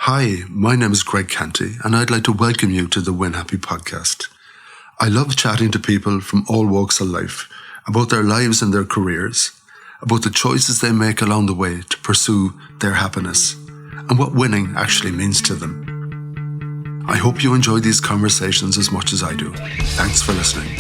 Hi, my name is Greg Canty, and I'd like to welcome you to the Win Happy podcast. I love chatting to people from all walks of life about their lives and their careers, about the choices they make along the way to pursue their happiness, and what winning actually means to them. I hope you enjoy these conversations as much as I do. Thanks for listening.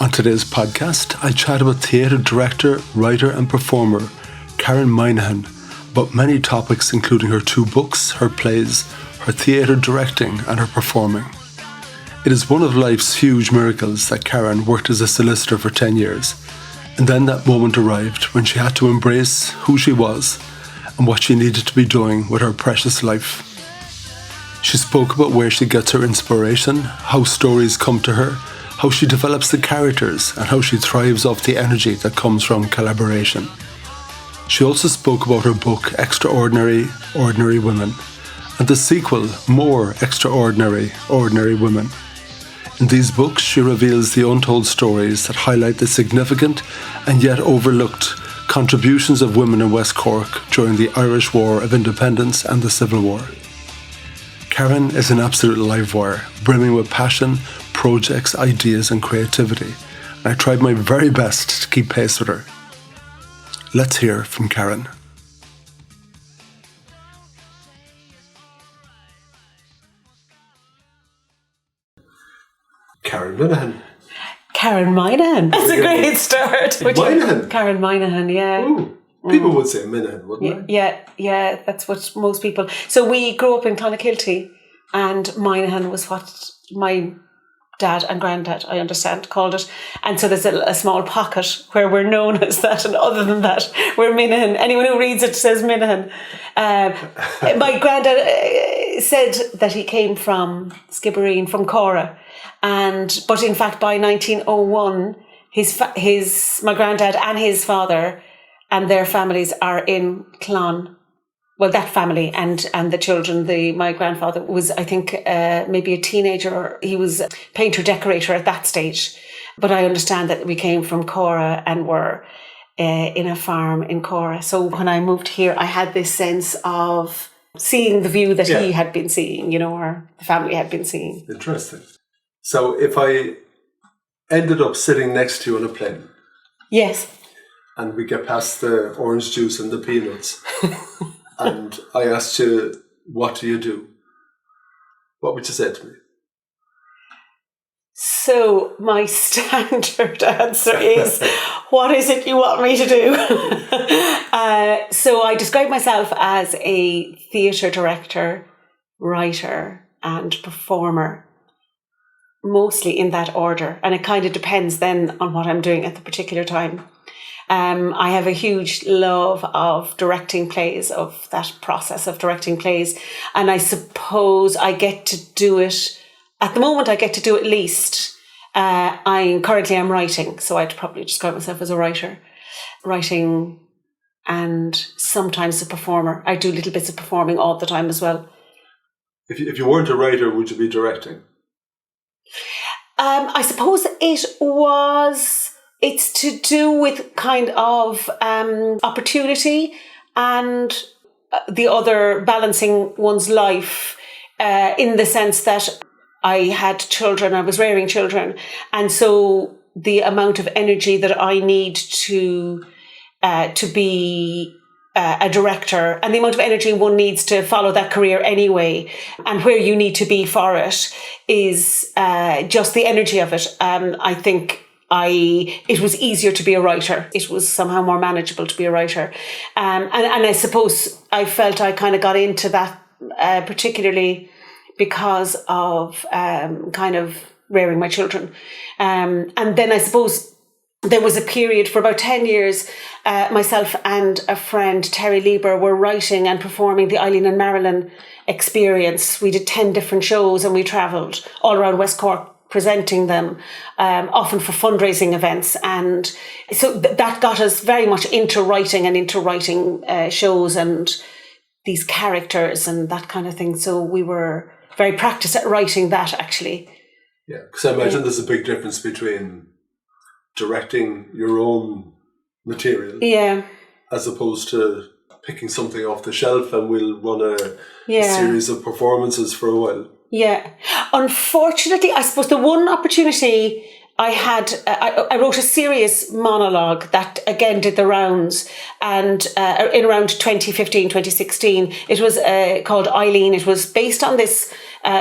On today's podcast, I chat about theatre director, writer and performer Karen Minihan about many topics including her 2 books, her plays, her theatre directing and her performing. It is one of life's huge miracles that Karen worked as a solicitor for 10 years, and then that moment arrived when she had to embrace who she was and what she needed to be doing with her precious life. She spoke about where she gets her inspiration, how stories come to her, how she develops the characters and how she thrives off the energy that comes from collaboration. She also spoke about her book Extraordinary, Ordinary Women and the sequel More Extraordinary, Ordinary Women. In these books she reveals the untold stories that highlight the significant and yet overlooked contributions of women in West Cork during the Irish War of Independence and the Civil War. Karen is an absolute live wire, brimming with passion, projects, ideas and creativity, and I tried my very best to keep pace with her. Let's hear from Karen. Karen Minihan. Karen Minihan. That's a great start. Minihan? Karen Minihan, yeah. Ooh, people would say Minihan, wouldn't they? Yeah, that's what most people... So we grew up in Clonakilty, and Minihan was what my dad and granddad, I understand, called it. And so there's a small pocket where we're known as that, and other than that, we're Minihan. Anyone who reads it says Minihan. My granddad said that he came from Skibbereen, from Cora, but in fact by 1901, my granddad and his father and their families are in Clon. Well, that family and the children. My grandfather was, I think, maybe a teenager, or he was a painter decorator at that stage. But I understand that we came from Cora and were in a farm in Cora. So when I moved here, I had this sense of seeing the view that he had been seeing, or the family had been seeing. Interesting. So if I ended up sitting next to you on a plane. Yes. And we get past the orange juice and the peanuts. And I asked you, what do you do? What would you say to me? So my standard answer is, what is it you want me to do? So I describe myself as a theatre director, writer and performer, mostly in that order. And it kind of depends then on what I'm doing at the particular time. I have a huge love of directing plays, of that process of directing plays. And I suppose I get to do it, at the moment I get to do at least. Currently I'm writing, so I'd probably describe myself as a writer. Writing and sometimes a performer. I do little bits of performing all the time as well. If you weren't a writer, would you be directing? I suppose it's to do with kind of opportunity and the other, balancing one's life in the sense that I had children, I was rearing children. And so the amount of energy that I need to be a director, and the amount of energy one needs to follow that career anyway, and where you need to be for it, is just the energy of it. I think it was easier to be a writer. It was somehow more manageable to be a writer. And I suppose I felt I kind of got into that particularly because of kind of rearing my children. And then I suppose there was a period for about 10 years, myself and a friend, Terry Lieber, were writing and performing the Eileen and Marilyn experience. We did 10 different shows and we travelled all around West Cork presenting them, often for fundraising events. And so that got us very much into writing and into writing shows and these characters and that kind of thing. So we were very practiced at writing that, actually. Yeah, because I imagine there's a big difference between directing your own material as opposed to picking something off the shelf and we'll run a series of performances for a while. Yeah. Unfortunately, I suppose the one opportunity I had, I wrote a serious monologue that again did the rounds, and in around 2015, 2016, it was called Eileen. It was based on this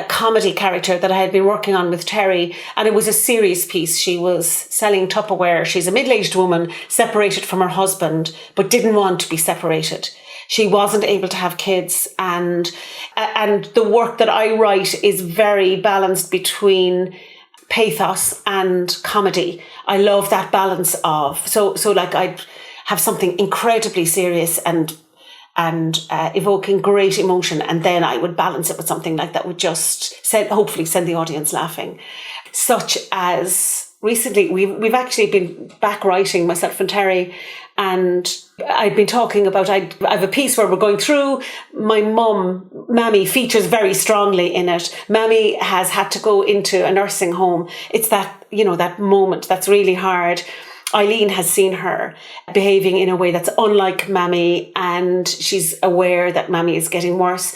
comedy character that I had been working on with Terry, and it was a serious piece. She was selling Tupperware. She's a middle-aged woman, separated from her husband, but didn't want to be separated. She wasn't able to have kids, and the work that I write is very balanced between pathos and comedy. I love that balance of so like I'd have something incredibly serious and evoking great emotion, and then I would balance it with something like that would just hopefully send the audience laughing. Such as recently we've actually been back writing, myself and Terry, and I've been talking about, I have a piece where we're going through, my mum, Mammy, features very strongly in it. Mammy has had to go into a nursing home. It's that, that moment that's really hard. Eileen has seen her behaving in a way that's unlike Mammy, and she's aware that Mammy is getting worse.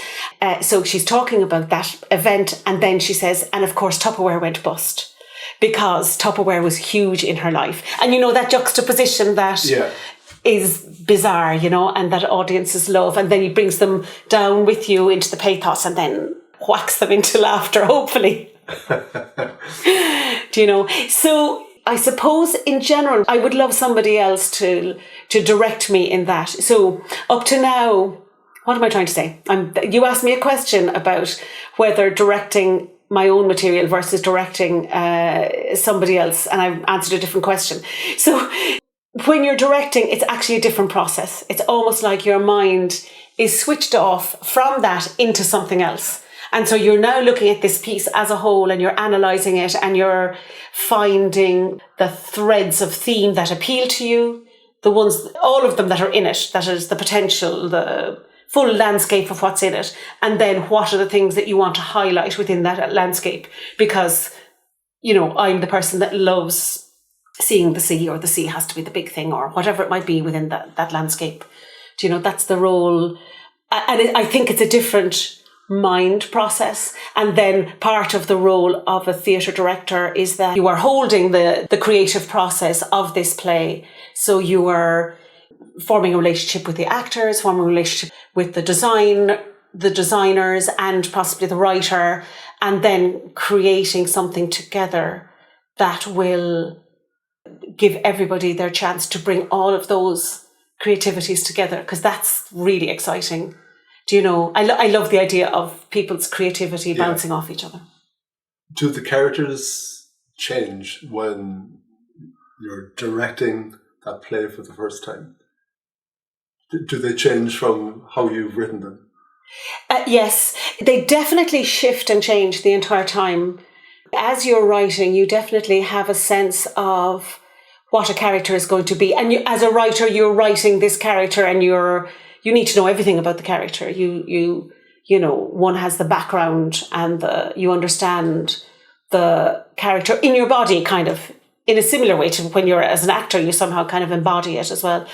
So she's talking about that event, and then she says, and of course Tupperware went bust. Because Tupperware was huge in her life. And that juxtaposition that is bizarre, and that audiences love. And then he brings them down with you into the pathos and then whacks them into laughter, hopefully. So I suppose in general, I would love somebody else to direct me in that. So up to now, what am I trying to say? You asked me a question about whether directing my own material versus directing somebody else, and I've answered a different question. So when you're directing, it's actually a different process. It's almost like your mind is switched off from that into something else. And so you're now looking at this piece as a whole, and you're analysing it, and you're finding the threads of theme that appeal to you, all of them that are in it, that is the potential, the full landscape of what's in it, and then what are the things that you want to highlight within that landscape, because I'm the person that loves seeing the sea, or the sea has to be the big thing, or whatever it might be within that landscape. That's the role, and I think it's a different mind process. And then part of the role of a theatre director is that you are holding the creative process of this play, so you are forming a relationship with the actors, forming a relationship with the designers, and possibly the writer, and then creating something together that will give everybody their chance to bring all of those creativities together, because that's really exciting. I love the idea of people's creativity bouncing off each other. Do the characters change when you're directing that play for the first time? Do they change from how you've written them? Yes, they definitely shift and change the entire time. As you're writing, you definitely have a sense of what a character is going to be. And as a writer, you're writing this character, and you need to know everything about the character. One has the background, and you understand the character in your body, kind of in a similar way to when you're as an actor, you somehow kind of embody it as well.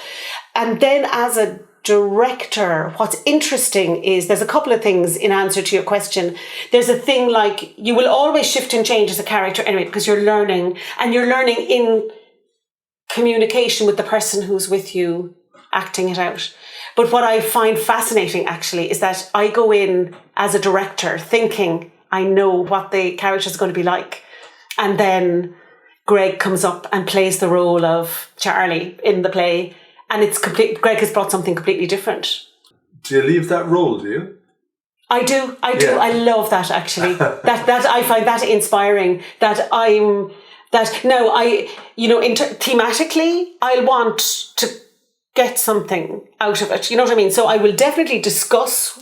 And then as a director, what's interesting is there's a couple of things in answer to your question. There's a thing like you will always shift and change as a character anyway, because you're learning, and you're learning in communication with the person who's with you, acting it out. But what I find fascinating actually is that I go in as a director thinking I know what the character is going to be like. And then Greg comes up and plays the role of Charlie in the play, and Greg has brought something completely different. Do you leave that role, do you? I do. Yeah. I love that actually. that I find that inspiring, thematically, I want to get something out of it. You know what I mean? So I will definitely discuss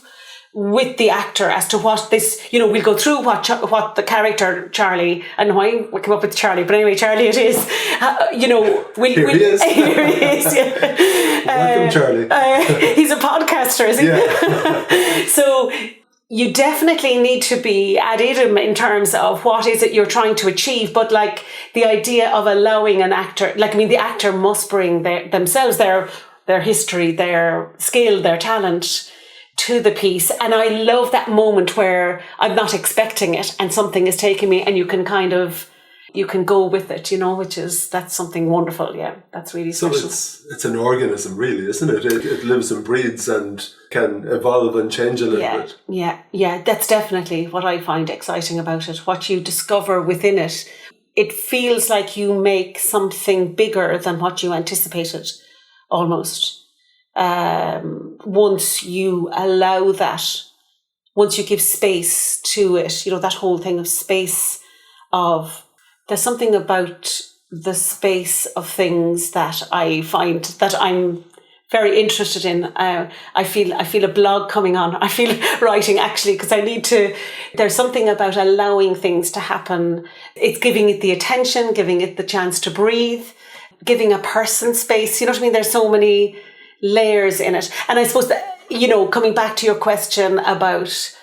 with the actor as to what this, we'll go through what the character Charlie, and why we come up with Charlie, but anyway, Charlie it is. Here he is. Here he is. Yeah. Welcome, Charlie. He's a podcaster, is he? Yeah. So you definitely need to be ad idem in terms of what is it you're trying to achieve. But like the idea of allowing an actor, like, I mean, the actor must bring themselves, their history, their skill, their talent to the piece. And I love that moment where I'm not expecting it and something is taking me and you can go with it, that's something wonderful. Yeah, that's really special. So it's an organism, really, isn't it? It lives and breathes and can evolve and change a little bit. Yeah. That's definitely what I find exciting about it. What you discover within it, it feels like you make something bigger than what you anticipated, almost. Once you allow that, once you give space to it, that whole thing of space of... There's something about the space of things that I find that I'm very interested in. I feel a blog coming on. I feel writing, actually, because I need to... There's something about allowing things to happen. It's giving it the attention, giving it the chance to breathe, giving a person space. You know what I mean? There's so many layers in it. And I suppose that, coming back to your question about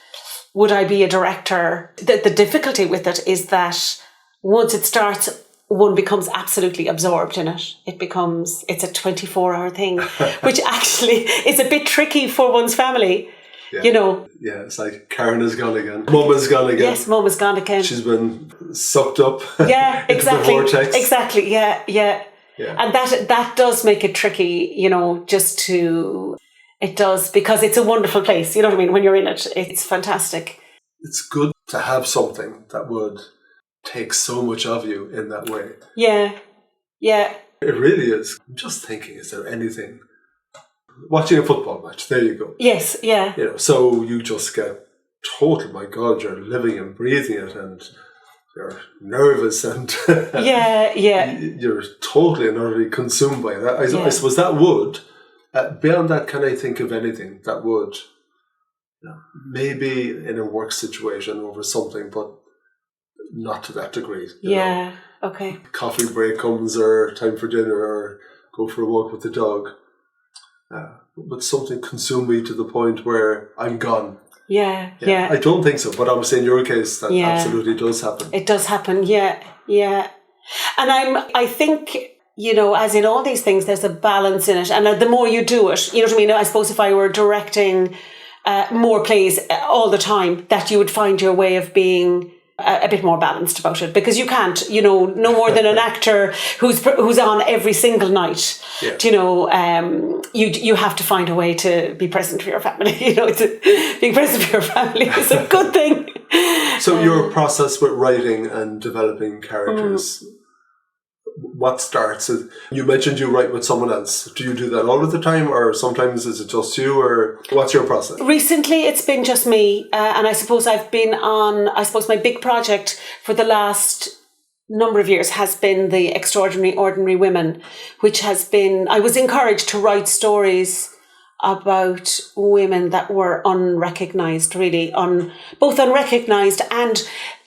would I be a director, the difficulty with it is that once it starts, one becomes absolutely absorbed in it. It's a 24-hour thing, which actually is a bit tricky for one's family, Yeah, it's like Karen is gone again. Mum is gone again. Yes, Mum is gone again. She's been sucked up into the vortex. Exactly, yeah. And that does make it tricky, it does, because it's a wonderful place, you know what I mean? When you're in it, it's fantastic. It's good to have something that would take so much of you in that way. Yeah. It really is. I'm just thinking, is there anything... Watching a football match, there you go. Yes, yeah. So you just get total, my God, you're living and breathing it and you're nervous and... Yeah. You're totally and utterly consumed by that. I suppose that would... beyond that, can I think of anything that would... maybe in a work situation over something, but not to that degree. Okay. Coffee break comes, or time for dinner, or go for a walk with the dog. But something consume me to the point where I'm gone. Yeah. I don't think so, but obviously in your case that absolutely does happen. It does happen, yeah. And I think, as in all these things, there's a balance in it. And the more you do it, you know what I mean? I suppose if I were directing more plays all the time, that you would find your way of being a bit more balanced about it, because you can't, no more than an actor who's on every single night. You have to find a way to be present for your family. Being present for your family is a good thing. So your process with writing and developing characters, what starts? You mentioned you write with someone else. Do you do that all of the time, or sometimes is it just you, or what's your process? Recently, it's been just me, and I suppose I've been on. I suppose my big project for the last number of years has been the Extraordinary Ordinary Women, which has been. I was encouraged to write stories about women that were unrecognised, really, both unrecognised and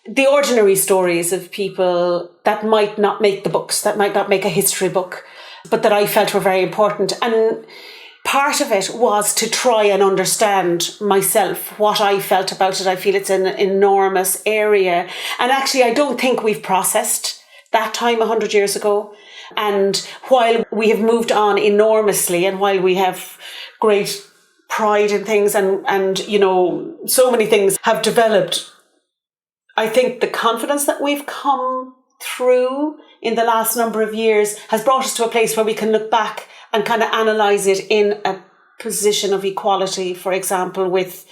the ordinary stories of people that might not make the books, that might not make a history book, but that I felt were very important. And part of it was to try and understand myself, what I felt about it. I feel it's an enormous area. And actually, I don't think we've processed that time 100 years ago. And while we have moved on enormously, and while we have great pride in things and so many things have developed, I think the confidence that we've come through in the last number of years has brought us to a place where we can look back and kind of analyse it in a position of equality, for example, with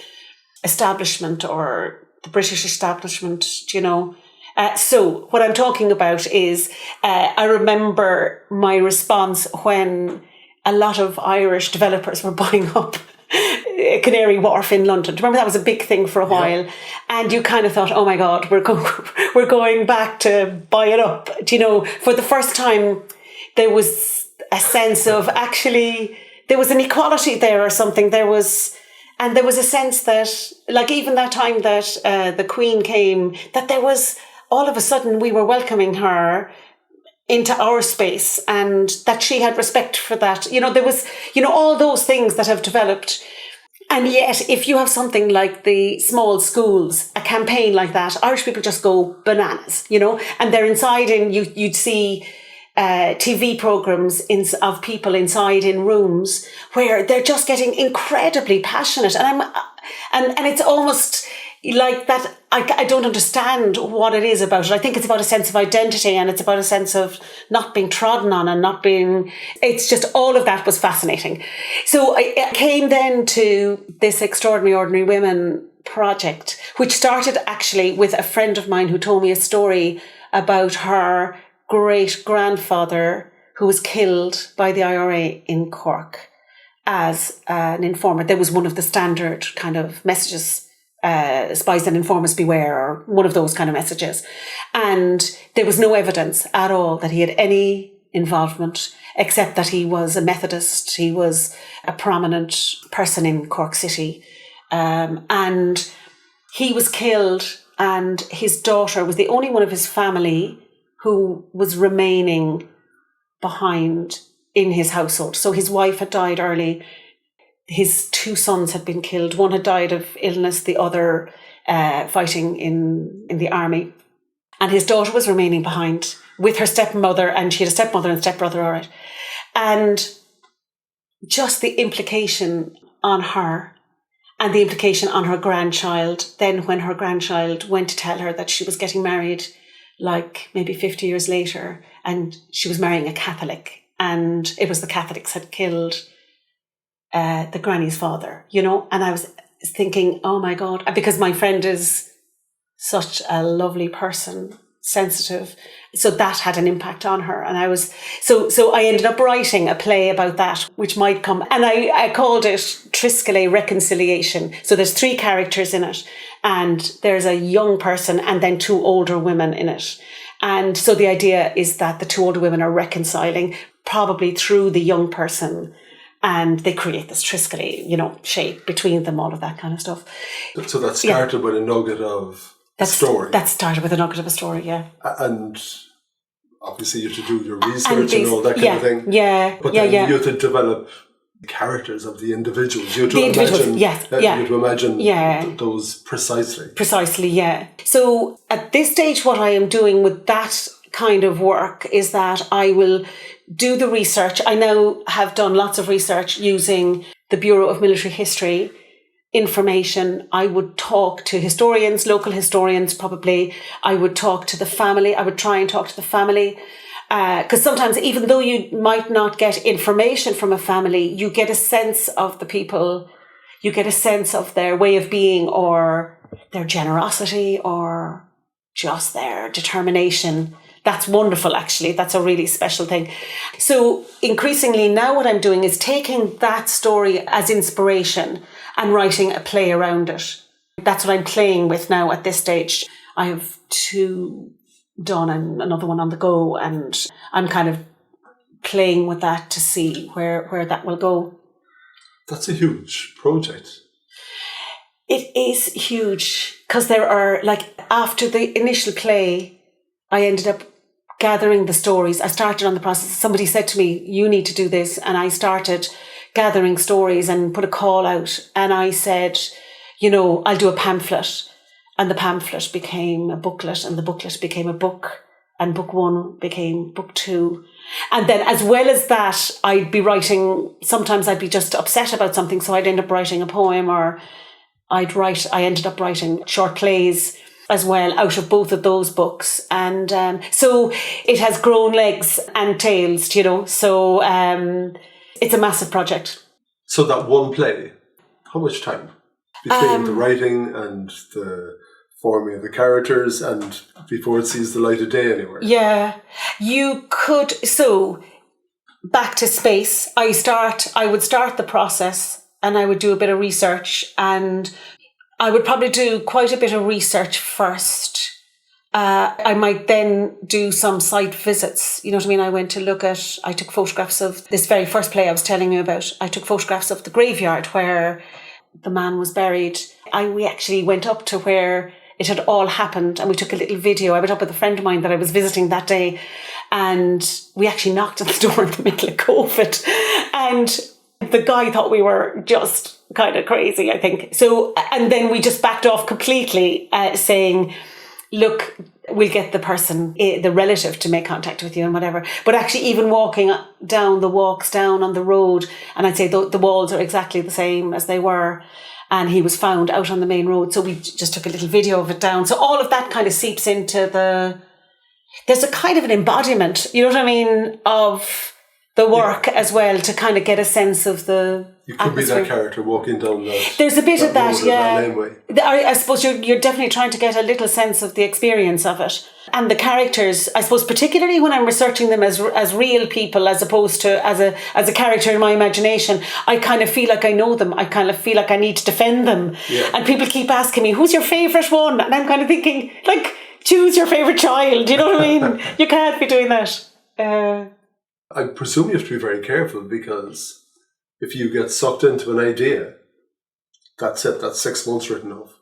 establishment or the British establishment, So what I'm talking about is I remember my response when a lot of Irish developers were buying up Canary Wharf in London. Do you remember that was a big thing for a while? Yeah. And you kind of thought, oh my God, we're going back to buy it up. For the first time, there was a sense of actually, there was an equality there or something. There was a sense that, like even that time that the Queen came, that there was, all of a sudden we were welcoming her into our space, and that she had respect for that. There was, all those things that have developed. And yet, if you have something like the small schools, a campaign like that, Irish people just go bananas, and they're inside and you'd see TV programs of people inside in rooms where they're just getting incredibly passionate. And it's almost like that. I don't understand what it is about it. I think it's about a sense of identity, and it's about a sense of not being trodden on and not being, it's just all of that was fascinating. So I came then to this Extraordinary Ordinary Women project, which started actually with a friend of mine who told me a story about her great grandfather who was killed by the IRA in Cork as an informer. There was one of the standard kind of messages, spies and informers beware, or one of those kind of messages. And there was no evidence at all that he had any involvement, except that he was a Methodist. He was a prominent person in Cork City. And he was killed, and his daughter was the only one of his family who was remaining behind in his household. So his wife had died early. His two sons had been killed. One had died of illness, the other fighting in the army. And his daughter was remaining behind with her stepmother, and she had a stepmother and stepbrother, all right. And just the implication on her and the implication on her grandchild, then when her grandchild went to tell her that she was getting married, like maybe 50 years later, and she was marrying a Catholic, and it was the Catholics had killed the granny's father, and I was thinking, oh my God, because my friend is such a lovely person, sensitive, so that had an impact on her. And I was so I ended up writing a play about that, which might come, and I called it Triskelé Reconciliation. So there's 3 characters in it, and there's a young person and then 2 older women in it. And so the idea is that the 2 older women are reconciling, probably through the young person, and they create this Triskelé, shape between them, all of that kind of stuff. So that started with a nugget of a story. That started with a nugget of a story, yeah. And obviously you have to do your research and all that kind of thing. Yeah, but then you have to develop the characters of the individuals. You have to imagine those precisely. Precisely, yeah. So at this stage, what I am doing with that kind of work is that I will do the research. I now have done lots of research using the Bureau of Military History information. I would talk to historians, local historians probably. I would talk to the family. I would try and talk to the family. Because sometimes, even though you might not get information from a family, you get a sense of the people. You get a sense of their way of being, or their generosity, or just their determination. That's wonderful, actually. That's a really special thing. So increasingly now what I'm doing is taking that story as inspiration and writing a play around it. That's what I'm playing with now at this stage. I have 2 done and another one on the go, and I'm kind of playing with that to see where that will go. That's a huge project. It is huge, because there are, after the initial play, I ended up gathering the stories. I started on the process. Somebody said to me, you need to do this. And I started gathering stories and put a call out. And I said, I'll do a pamphlet. And the pamphlet became a booklet, and the booklet became a book. And book 1 became book 2. And then as well as that, I'd be writing, sometimes I'd be just upset about something. So I'd end up writing a poem, or I ended up writing short plays as well out of both of those books. And so it has grown legs and tails, so it's a massive project. So that one play, how much time between the writing and the forming of the characters and before it sees the light of day anywhere? Yeah, you could. So back to space, I would start the process, and I would do a bit of research, and I would probably do quite a bit of research first. I might then do some site visits. You know what I mean? I took photographs of this very first play I was telling you about. I took photographs of the graveyard where the man was buried. We actually went up to where it had all happened, and we took a little video. I went up with a friend of mine that I was visiting that day, and we actually knocked on the door in the middle of COVID. And the guy thought we were just kind of crazy, I think. So, and then we just backed off completely, saying, look, we'll get the person, the relative, to make contact with you and whatever. But actually, even walking down the walks down on the road, and I'd say the walls are exactly the same as they were. And he was found out on the main road. So we just took a little video of it down. So all of that kind of seeps into there's a kind of an embodiment, you know what I mean, of the work as well, to kind of get a sense of the You could atmosphere. Be that character walking down that. There's a bit of that, yeah. That I suppose you're definitely trying to get a little sense of the experience of it. And the characters, I suppose, particularly when I'm researching them as real people, as opposed to as a character in my imagination, I kind of feel like I know them. I kind of feel like I need to defend them. Yeah. And people keep asking me, who's your favourite one? And I'm kind of thinking, like, choose your favourite child. You know what I mean? You can't be doing that. I presume you have to be very careful, because if you get sucked into an idea, that's it, that's 6 months written off.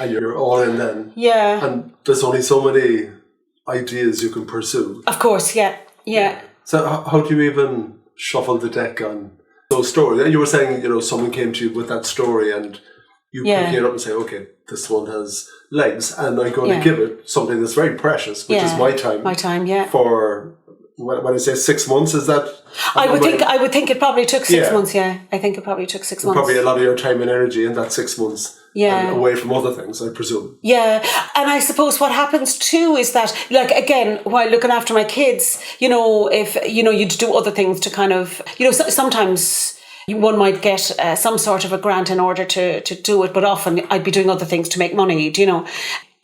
And you're all in then. Yeah. And there's only so many ideas you can pursue. Of course, yeah. So how do you even shuffle the deck on those stories? You were saying, someone came to you with that story and you pick it up and say, okay, this one has legs, and I'm going to give it something that's very precious, which is my time. My time, yeah. For... When I say 6 months, is that? I would think it probably took 6 months. Yeah, I think it probably took 6 months. Probably a lot of your time and energy in that 6 months. Yeah. Away from other things, I presume. Yeah, and I suppose what happens too is that, like, again, while looking after my kids, if you'd do other things to kind of, sometimes one might get some sort of a grant in order to do it, but often I'd be doing other things to make money.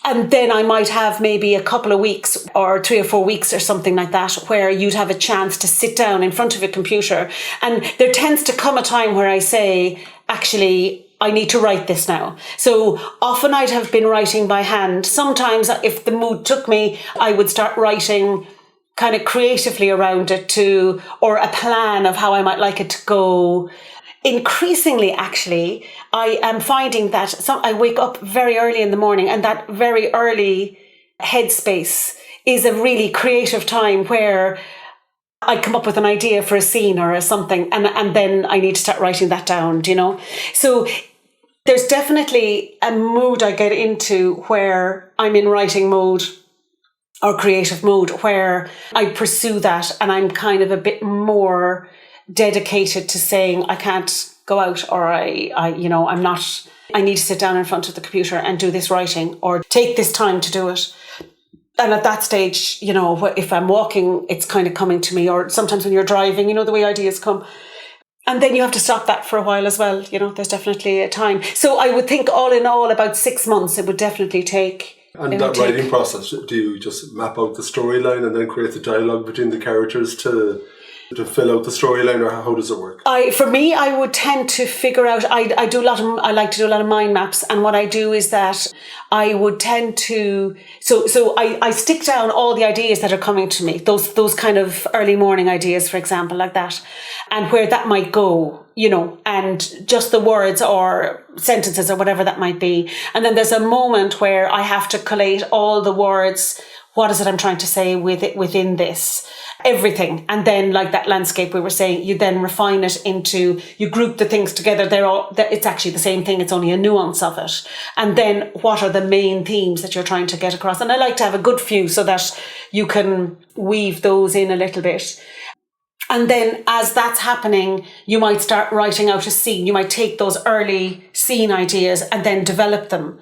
And then I might have maybe a couple of weeks or 3 or 4 weeks or something like that, where you'd have a chance to sit down in front of a computer. And there tends to come a time where I say, actually, I need to write this now. So often I'd have been writing by hand. Sometimes if the mood took me, I would start writing kind of creatively around it or a plan of how I might like it to go. Increasingly, actually, I am finding that I wake up very early in the morning, and that very early headspace is a really creative time where I come up with an idea for a scene or something, and then I need to start writing that down, So there's definitely a mood I get into where I'm in writing mode or creative mode, where I pursue that, and I'm kind of a bit more dedicated to saying I can't go out, or I'm not, I need to sit down in front of the computer and do this writing, or take this time to do it. And at that stage, if I'm walking, it's kind of coming to me, or sometimes when you're driving, the way ideas come. And then you have to stop that for a while as well. There's definitely a time. So I would think all in all, about 6 months, it would definitely take. And that writing process, do you just map out the storyline and then create the dialogue between the characters to fill out the storyline, or how does it work? For me, I would tend to figure out, I like to do a lot of mind maps, and what I do is that I would tend to, so I stick down all the ideas that are coming to me, those kind of early morning ideas, for example, like that, and where that might go, and just the words or sentences or whatever that might be. And then there's a moment where I have to collate all the words. What is it I'm trying to say within this? Everything. And then, like that landscape we were saying, you then refine it into, you group the things together. It's actually the same thing. It's only a nuance of it. And then what are the main themes that you're trying to get across? And I like to have a good few so that you can weave those in a little bit. And then as that's happening, you might start writing out a scene. You might take those early scene ideas and then develop them.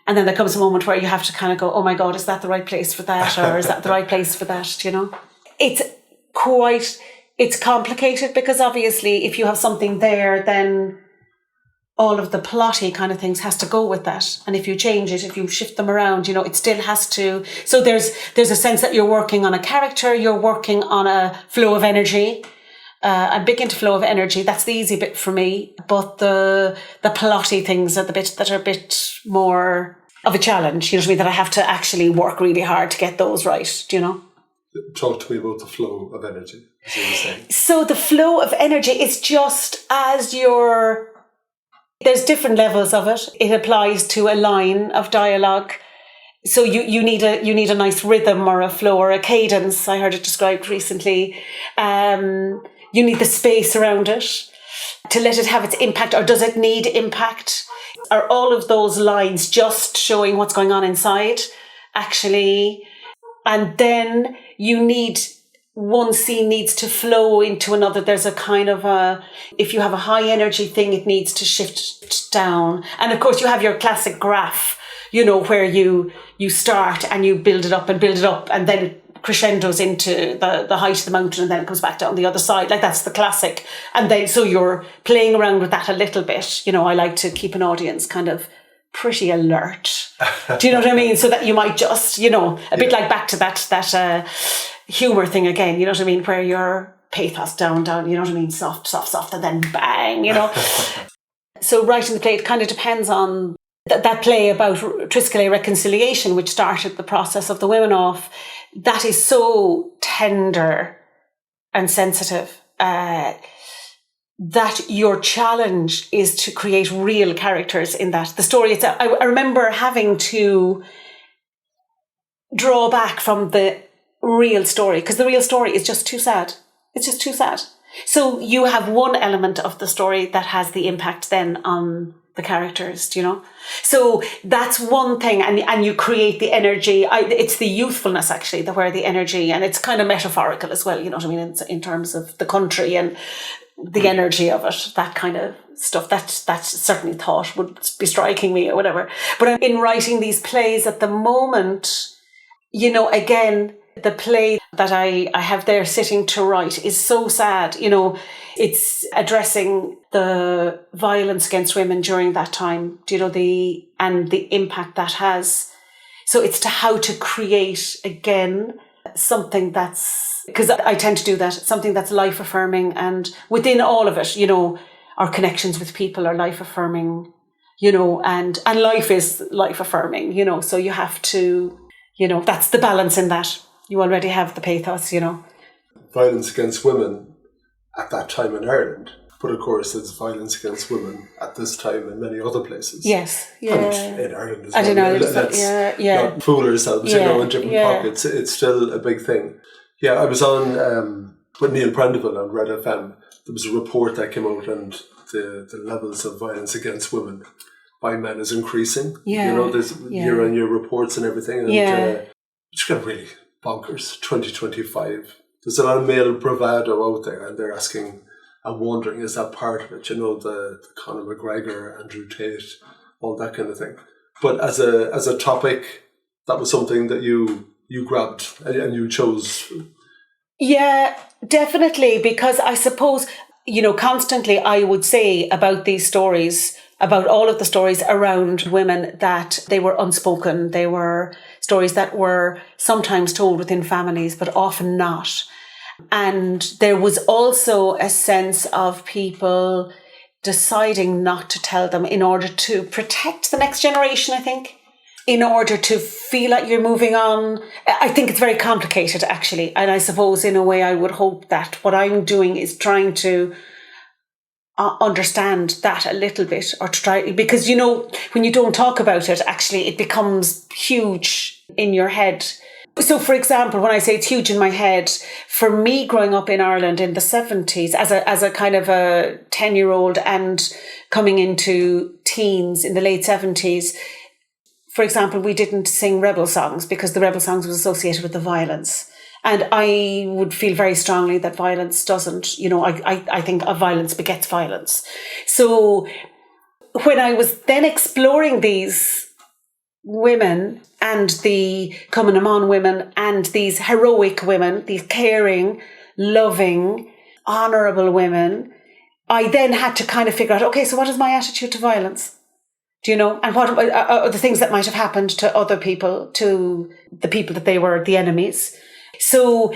And then there comes a moment where you have to kind of go, oh my God, is that the right place for that? Or is that the right place for that? It's complicated, because obviously if you have something there, then all of the plotty kind of things has to go with that. And if you change it, if you shift them around, it still has to. So there's a sense that you're working on a character, you're working on a flow of energy. I'm big into flow of energy. That's the easy bit for me. But the plotty things are the bit that are a bit more of a challenge, that I have to actually work really hard to get those right, Talk to me about the flow of energy, as you were saying. So the flow of energy is just as there's different levels of it. It applies to a line of dialogue. So you need a nice rhythm or a flow or a cadence. I heard it described recently. You need the space around it. to let it have its impact, or does it need impact? Are all of those lines just showing what's going on inside, actually? And then one scene needs to flow into another. There's a kind of if you have a high energy thing, it needs to shift down. And of course you have your classic graph, where you start and you build it up, and then it crescendos into the height of the mountain, and then it comes back down the other side. Like, that's the classic. And then, so you're playing around with that a little bit. I like to keep an audience kind of pretty alert. Do you know what I mean? So that you might just, a bit like back to that humour thing again, you know what I mean? Where your pathos down, you know what I mean? Soft, and then bang, So writing the play, it kind of depends on that play about Triskelly reconciliation, which started the process of the women off. That is so tender and sensitive, that your challenge is to create real characters in that. The story itself, I remember having to draw back from the real story, because the real story is just too sad. It's just too sad. So you have one element of the story that has the impact then on the characters, So that's one thing, and you create the energy. It's the youthfulness, actually, where the energy, and it's kind of metaphorical as well, you know what I mean, in terms of the country and the energy of it, that kind of stuff. That's certainly thought would be striking me or whatever. But in writing these plays at the moment, again, the play that I have there sitting to write is so sad. It's addressing the violence against women during that time, and the impact that has. So it's how to create, again, something that's, because I tend to do that, something that's life affirming, and within all of it, our connections with people are life affirming, and life is life affirming, so you have to, that's the balance in that. You already have the pathos, Violence against women at that time in Ireland, but of course there's violence against women at this time in many other places. Yes, yeah. And in Ireland as well. I don't know. Let's not fool ourselves, in different pockets. It's still a big thing. Yeah, I was on with Neil Prendeville on Red FM. There was a report that came out, and the levels of violence against women by men is increasing. Yeah. There's year-on-year reports and everything. And it's kind of really bonkers. 2025. There's a lot of male bravado out there, and they're asking and wondering, is that part of it? The Conor McGregor, Andrew Tate, all that kind of thing. But as a topic, that was something that you grabbed and you chose. Yeah, definitely, because I suppose, constantly I would say about these stories, about all of the stories around women, that they were unspoken. They were stories that were sometimes told within families, but often not. And there was also a sense of people deciding not to tell them in order to protect the next generation, I think, in order to feel like you're moving on. I think it's very complicated, actually. And I suppose in a way I would hope that what I'm doing is trying to understand that a little bit, or to try, because when you don't talk about it, actually it becomes huge in your head. So for example, when I say it's huge in my head, for me growing up in Ireland in the 70s as a kind of a 10-year-old and coming into teens in the late 70s, for example, we didn't sing rebel songs because the rebel songs was associated with the violence. And I would feel very strongly that violence doesn't, I think violence begets violence. So when I was then exploring these women and the Cumann na mBan women and these heroic women, these caring, loving, honourable women, I then had to kind of figure out, okay, so what is my attitude to violence? And what are the things that might have happened to other people, to the people that they were the enemies? So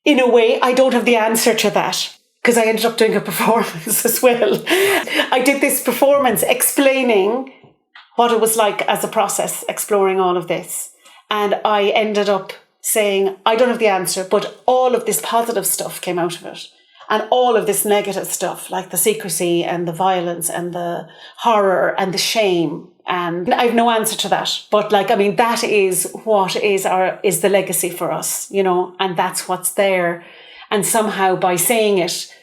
in a way, I don't have the answer to that, because I ended up doing a performance as well. I did this performance explaining what it was like as a process, exploring all of this. And I ended up saying, I don't have the answer, but all of this positive stuff came out of it. And all of this negative stuff, like the secrecy and the violence and the horror and the shame. And I have no answer to that. But that is what is the legacy for us, and that's what's there. And somehow by saying it,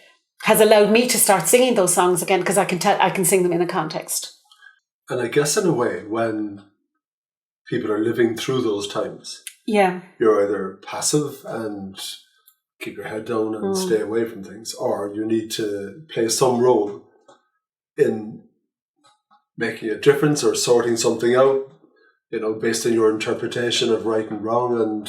has allowed me to start singing those songs again, because I can sing them in a context. And I guess in a way, when people are living through those times, you're either passive and keep your head down and stay away from things, or you need to play some role in making a difference or sorting something out, based on your interpretation of right and wrong and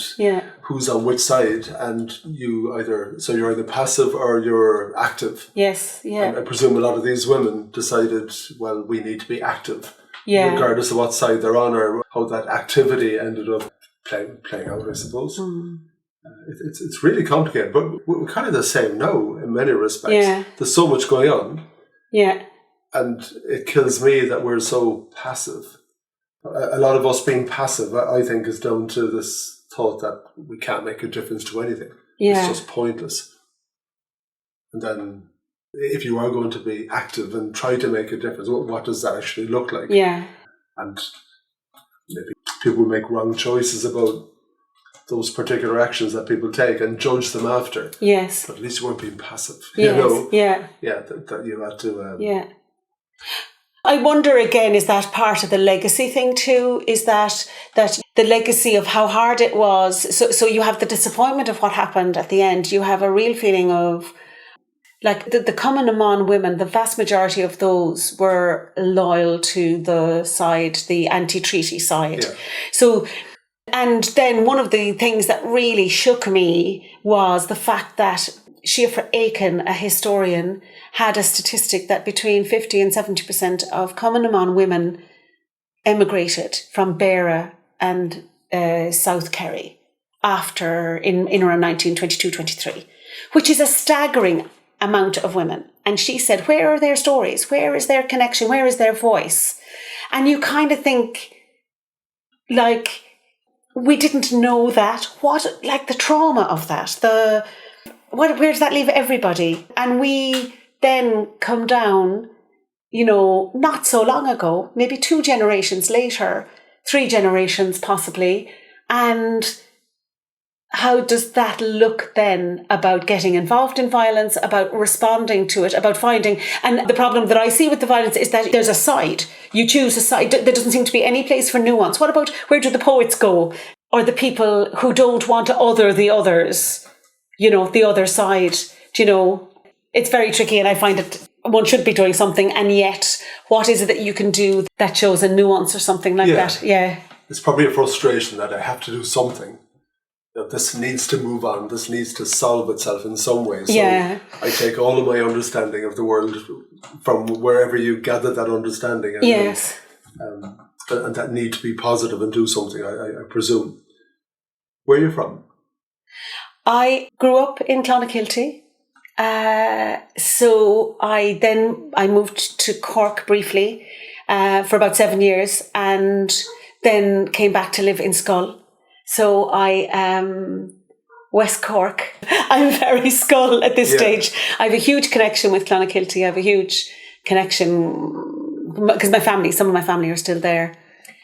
who's on which side. And you're either passive or you're active. Yes, yeah. And I presume a lot of these women decided, well, we need to be active, regardless of what side they're on or how that activity ended up playing out, I suppose. It's really complicated, but we're kind of the same now in many respects. Yeah. There's so much going on. Yeah. And it kills me that we're so passive. A lot of us being passive, I think, is down to this thought that we can't make a difference to anything. Yeah. It's just pointless. And then if you are going to be active and try to make a difference, what does that actually look like? Yeah. And maybe people make wrong choices about those particular actions that people take and judge them after. Yes. But at least you weren't being passive. Yes. Yeah. Yeah, that you had to... yeah. I wonder again, is that part of the legacy thing too? Is that the legacy of how hard it was? So you have the disappointment of what happened at the end. You have a real feeling of, like, the Cumann women, the vast majority of those were loyal to the anti-treaty side. Yeah. So, and then one of the things that really shook me was the fact that Siofra Aiken, a historian, had a statistic that between 50 and 70% of Cumann women emigrated from Beara and South Kerry in around 1922-23, which is a staggering amount of women. And she said, where are their stories? Where is their connection? Where is their voice? And you kind of think, like, we didn't know that. What, like, the trauma of that, where does that leave everybody? And we then come down, not so long ago, maybe 2 generations later, 3 generations possibly. And how does that look then about getting involved in violence, about responding to it, about finding... And the problem that I see with the violence is that there's a side. You choose a side. There doesn't seem to be any place for nuance. What about, where do the poets go? Or the people who don't want to other the others? The other side, it's very tricky, and I find it, one should be doing something, and yet what is it that you can do that shows a nuance or something like that? Yeah. It's probably a frustration that I have to do something. This needs to move on, this needs to solve itself in some way. So I take all of my understanding of the world from wherever you gather that understanding. And, yes. And that need to be positive and do something, I presume. Where are you from? I grew up in Clonakilty. So I moved to Cork briefly for about 7 years, and then came back to live in Schull. So I am West Cork. I'm very Schull at this stage. I have a huge connection with Clonakilty. I have a huge connection because some of my family are still there.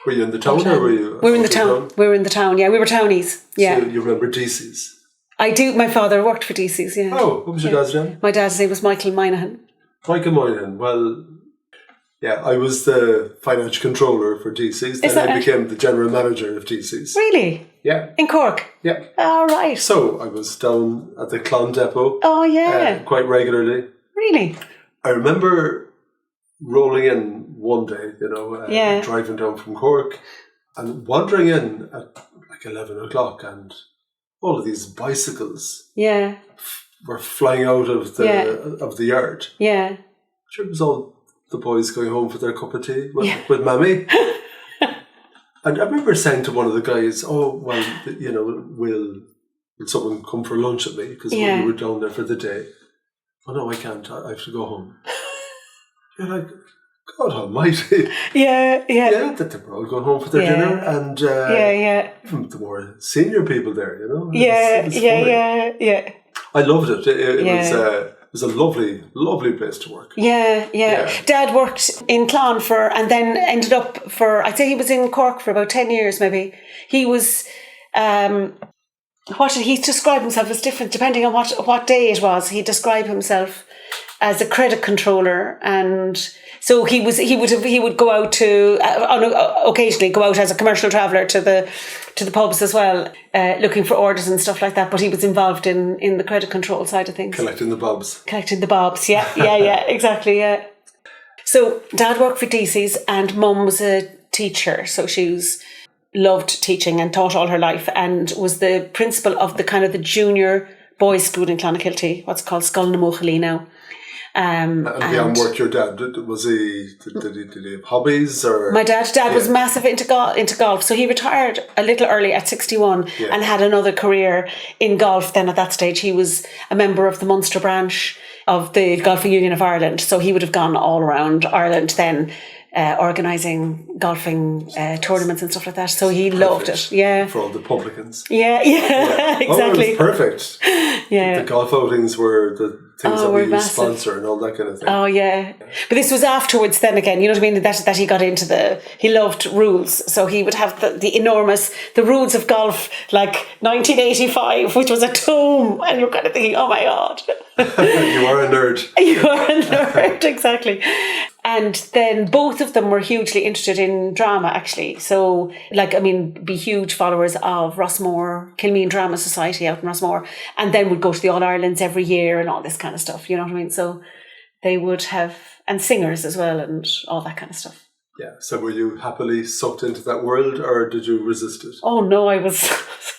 Were you in the town or were you? We were in the town. We were in the town, yeah. We were townies, yeah. So you remember DC's? I do. My father worked for DC's, yeah. Oh, what was your dad's name? My dad's name was Michael Minihan. Michael Minihan. Well, yeah, I was the financial controller for DC's. Then I became the general manager of DC's. Really? Yeah. In Cork? Yeah. All right. So I was down at the Clon Depot. Oh, yeah. Quite regularly. Really? I remember rolling in one day, driving down from Cork and wandering in at like 11 o'clock, and all of these bicycles were flying out of the yard. Yeah. Sure, it was all the boys going home for their cup of tea with Mammy. And I remember saying to one of the guys, "Oh, well, will someone come for lunch with me? Because we were down there for the day." "Oh, no, I can't. I have to go home." You're like, God almighty. Yeah, that they were all going home for their dinner. And even the more senior people there, Yeah. I loved it. It was a lovely, lovely place to work. Yeah. Dad worked in Clon and then ended up I'd say he was in Cork for about 10 years maybe. He was, what did he describe himself as different depending on what day it was. He'd describe himself as a credit controller, and so he would go out to occasionally go out as a commercial traveller to the pubs as well, looking for orders and stuff like that. But he was involved in the credit control side of things, Collecting the bobs, yeah, exactly, yeah. So Dad worked for DC's and Mum was a teacher, so loved teaching and taught all her life, and was the principal of the junior boys' school in Clonakilty, what's called Scoil na Muchalí now. And beyond work, your dad, did he have hobbies? Or my dad was massive into golf, so he retired a little early at 61 and had another career in golf. Then at that stage he was a member of the Munster branch of the Golfing Union of Ireland, so he would have gone all around Ireland then, organising golfing tournaments and stuff like that. So he loved it. Yeah, for all the publicans. Yeah. Exactly. Oh, it was perfect. Yeah, the golf outings were the things that we used massive. Sponsor and all that kind of thing. Oh yeah, but this was afterwards. Then again, you know what I mean. That he got into he loved rules, so he would have the enormous rules of golf, like 1985, which was a tome, and you're kind of thinking, oh my god, you are a nerd. You are a nerd, exactly. And then both of them were hugely interested in drama, actually. So, be huge followers of Rossmore, Kilmeen Drama Society out in Rossmore, and then would go to the All-Irelands every year and all this kind of stuff, you know what I mean? So they would have, and singers as well and all that kind of stuff. Yeah. So were you happily sucked into that world, or did you resist it? Oh no, I was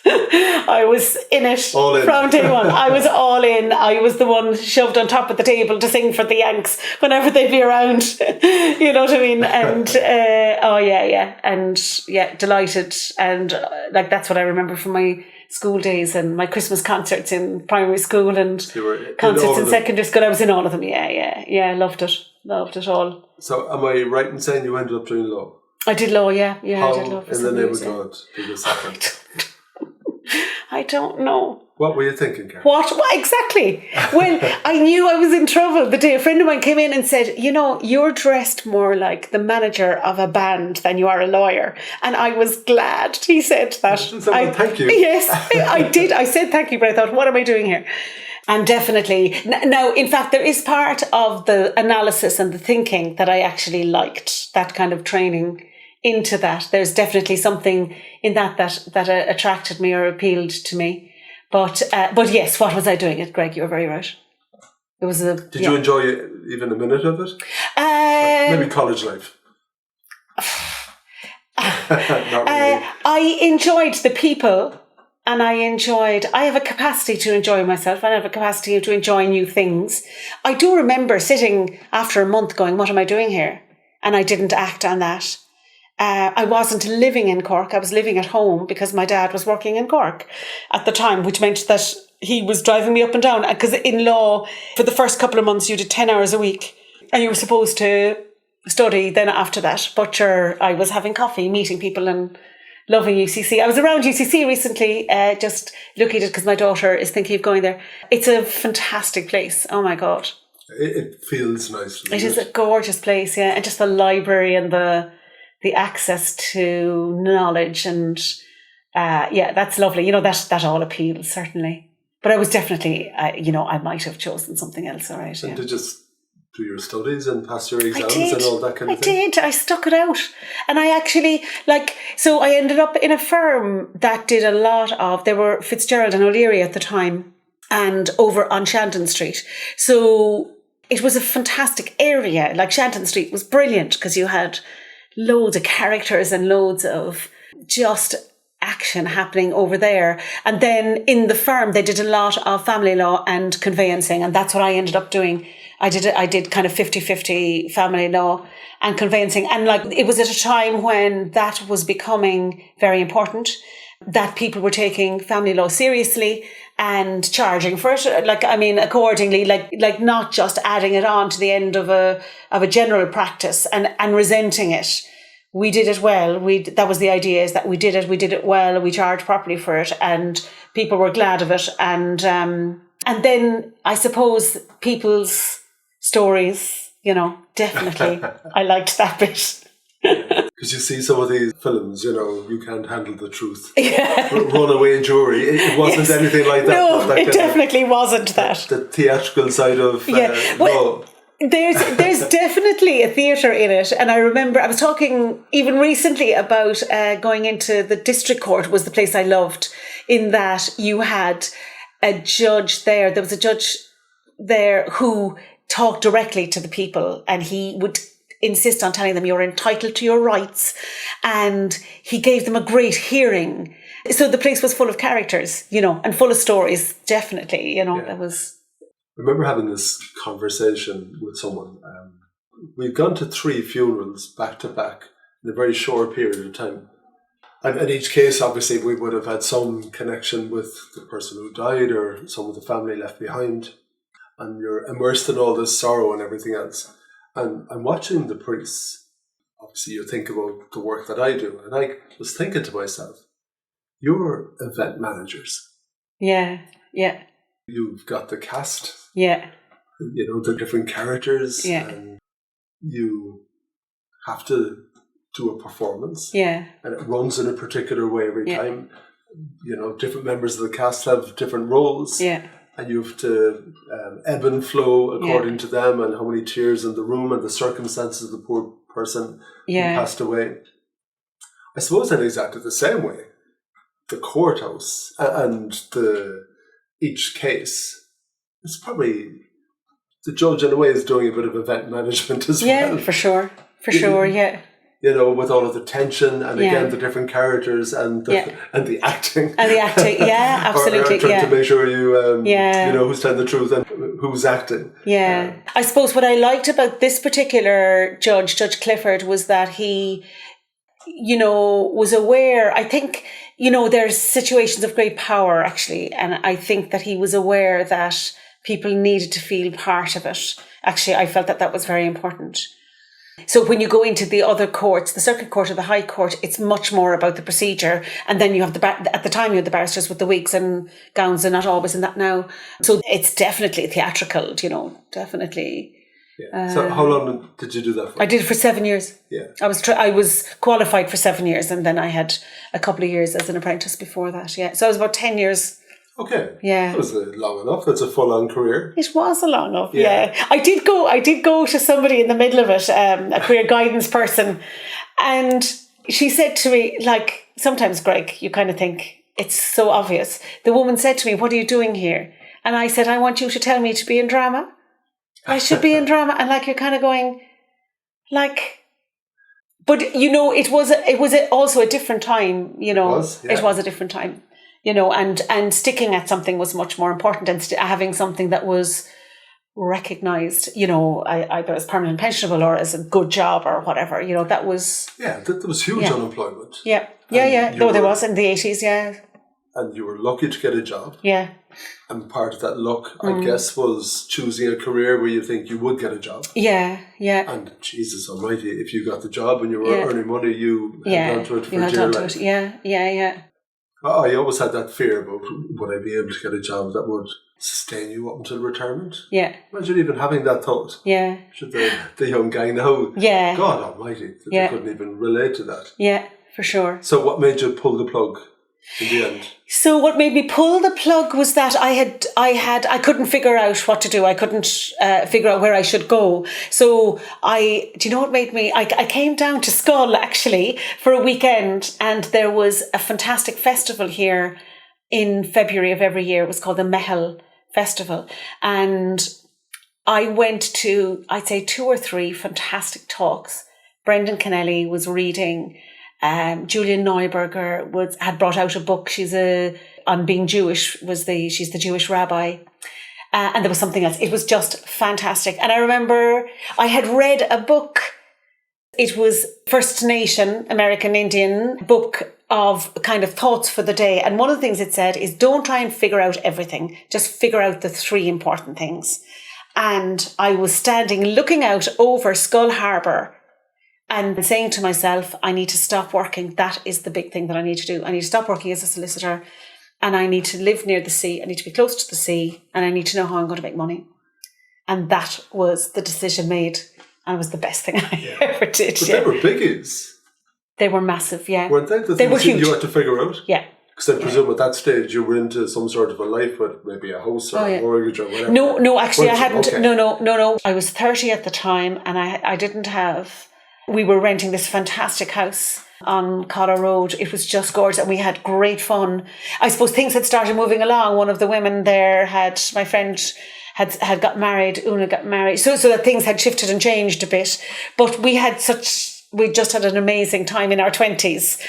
I was in it all in. From day one. I was all in. I was the one shoved on top of the table to sing for the Yanks whenever they'd be around. You know what I mean? And delighted. And that's what I remember from my school days and my Christmas concerts in primary school and concerts in secondary school. I was in all of them. Yeah. Loved it all. So am I right in saying you ended up doing law? I did law, yeah. How, I did law for in the name years, of God, did this happen? I don't know. What were you thinking, Karen? What exactly? Well, I knew I was in trouble the day a friend of mine came in and said, you're dressed more like the manager of a band than you are a lawyer. And I was glad he said that. Thank you. Yes, I did. I said thank you, but I thought, what am I doing here? And definitely, now, in fact, there is part of the analysis and the thinking that I actually liked, that kind of training into that. There's definitely something in that attracted me or appealed to me. But yes, what was I doing it, Greg? You're very right. It was Did you enjoy even a minute of it? Maybe college life. Not really. I enjoyed the people. And I have a capacity to enjoy myself, and I have a capacity to enjoy new things. I do remember sitting after a month going, what am I doing here? And I didn't act on that. I wasn't living in Cork. I was living at home because my dad was working in Cork at the time, which meant that he was driving me up and down. Because in law, for the first couple of months, you did 10 hours a week and you were supposed to study then after that. But sure, I was having coffee, meeting people and loving UCC. I was around UCC recently, just looking at it because my daughter is thinking of going there. It's a fantastic place. Oh my God. It feels nice. It is a gorgeous place, yeah. And just the library and the access to knowledge and that's lovely. That all appeals, certainly. But I was definitely, I might have chosen something else, all right. And to just do your studies and pass your exams and all that kind of thing? I did. I stuck it out. And I actually, so I ended up in a firm that did a lot of, there were Fitzgerald and O'Leary at the time and over on Shandon Street. So it was a fantastic area. Shandon Street was brilliant because you had loads of characters and loads of just action happening over there. And then in the firm, they did a lot of family law and conveyancing. And that's what I ended up doing. I did kind of 50-50 family law and conveyancing. And it was at a time when that was becoming very important, that people were taking family law seriously and charging for it. Accordingly, not just adding it on to the end of a general practice and resenting it. We did it well. That was the idea, is that we did it well, we charged properly for it, and people were glad of it. And then I suppose people's stories, definitely I liked that bit. Because you see some of these films, you can't handle the truth. Yeah. Runaway jury. It wasn't anything like that. No, that it definitely wasn't that. The theatrical side of law. There's definitely a theatre in it. And I remember I was talking even recently about going into the district court was the place I loved, in that you had a judge there. There was a judge there who talked directly to the people, and he would insist on telling them you're entitled to your rights, and he gave them a great hearing. So the place was full of characters, and full of stories, definitely, that was... I remember having this conversation with someone. We've gone to 3 funerals back to back in a very short period of time. And in each case, obviously, we would have had some connection with the person who died or some of the family left behind. And you're immersed in all this sorrow and everything else. And I'm watching the priests. Obviously, you think about the work that I do. And I was thinking to myself, you're event managers. Yeah, yeah. You've got the cast. Yeah. The different characters. Yeah. And you have to do a performance. Yeah. And it runs in a particular way every time. Different members of the cast have different roles. Yeah. And you have to ebb and flow according to them, and how many tears in the room and the circumstances of the poor person who passed away. I suppose in exactly the same way, the courthouse and each case, it's probably the judge in a way is doing a bit of event management as well. Yeah, for sure. For sure, yeah. With all of the tension and again the different characters and the acting. And the acting, yeah, absolutely. or trying to make sure who's telling the truth and who's acting. Yeah. I suppose what I liked about this particular judge, Judge Clifford, was that he, was aware. I think, there's situations of great power, actually. And I think that he was aware that people needed to feel part of it. Actually, I felt that was very important. So when you go into the other courts, the circuit court or the high court, it's much more about the procedure. And then you have at the time you had the barristers with the wigs and gowns, and not always in that now. So it's definitely theatrical, definitely. Yeah. So how long did you do that for? I did it for 7 years. Yeah. I was qualified for 7 years, and then I had a couple of years as an apprentice before that. Yeah. So I was about 10 years. Okay. Yeah. That was long enough. That's a full-on career. It was a long enough, yeah. I did go to somebody in the middle of it, a career guidance person, and she said to me, sometimes, Greg, you kind of think it's so obvious. The woman said to me, "What are you doing here?" And I said, "I want you to tell me to be in drama. I should be in drama." And you're kind of going, but it was also a different time, It was a different time. And sticking at something was much more important, and having something that was recognised, either as permanent pensionable or as a good job or whatever, that was... Yeah, there was huge unemployment. Yeah. There was in the 80s, yeah. And you were lucky to get a job. Yeah. And part of that luck, I guess, was choosing a career where you think you would get a job. Yeah, yeah. And Jesus almighty, if you got the job and you were earning money, you held on to it for dear life. Yeah. I always had that fear about, would I be able to get a job that would sustain you up until retirement? Yeah. Imagine even having that thought. Yeah. Should the young guy now? Yeah. God almighty, they couldn't even relate to that. Yeah, for sure. So what made you pull the plug in the end? So what made me pull the plug was that I couldn't figure out what to do. I couldn't figure out where I should go. So do you know what made me? I came down to Skull actually for a weekend, and there was a fantastic festival here in February of every year. It was called the Mehel Festival, and I went to, I'd say, 2 or 3 fantastic talks. Brendan Kennelly was reading. Julian Neuberger had brought out a book. She's on being Jewish. She's the Jewish rabbi, and there was something else. It was just fantastic. And I remember I had read a book. It was First Nation American Indian book of kind of thoughts for the day. And one of the things it said is, don't try and figure out everything. Just figure out the 3 important things. And I was standing looking out over Skull Harbour and saying to myself, I need to stop working. That is the big thing that I need to do. I need to stop working as a solicitor, and I need to live near the sea. I need to be close to the sea, and I need to know how I'm going to make money. And that was the decision made, and it was the best thing I ever did. But they were biggies. They were massive, yeah. Weren't they? They were huge. You had to figure out? Yeah. Because I presume at that stage you were into some sort of a life with maybe a house or a mortgage or whatever. No, actually I hadn't. Okay. No. I was 30 at the time and I didn't have... We were renting this fantastic house on Collar Road. It was just gorgeous and we had great fun. I suppose things had started moving along. One of the women there my friend had got married, Una got married. So that things had shifted and changed a bit. But we just had an amazing time in our 20s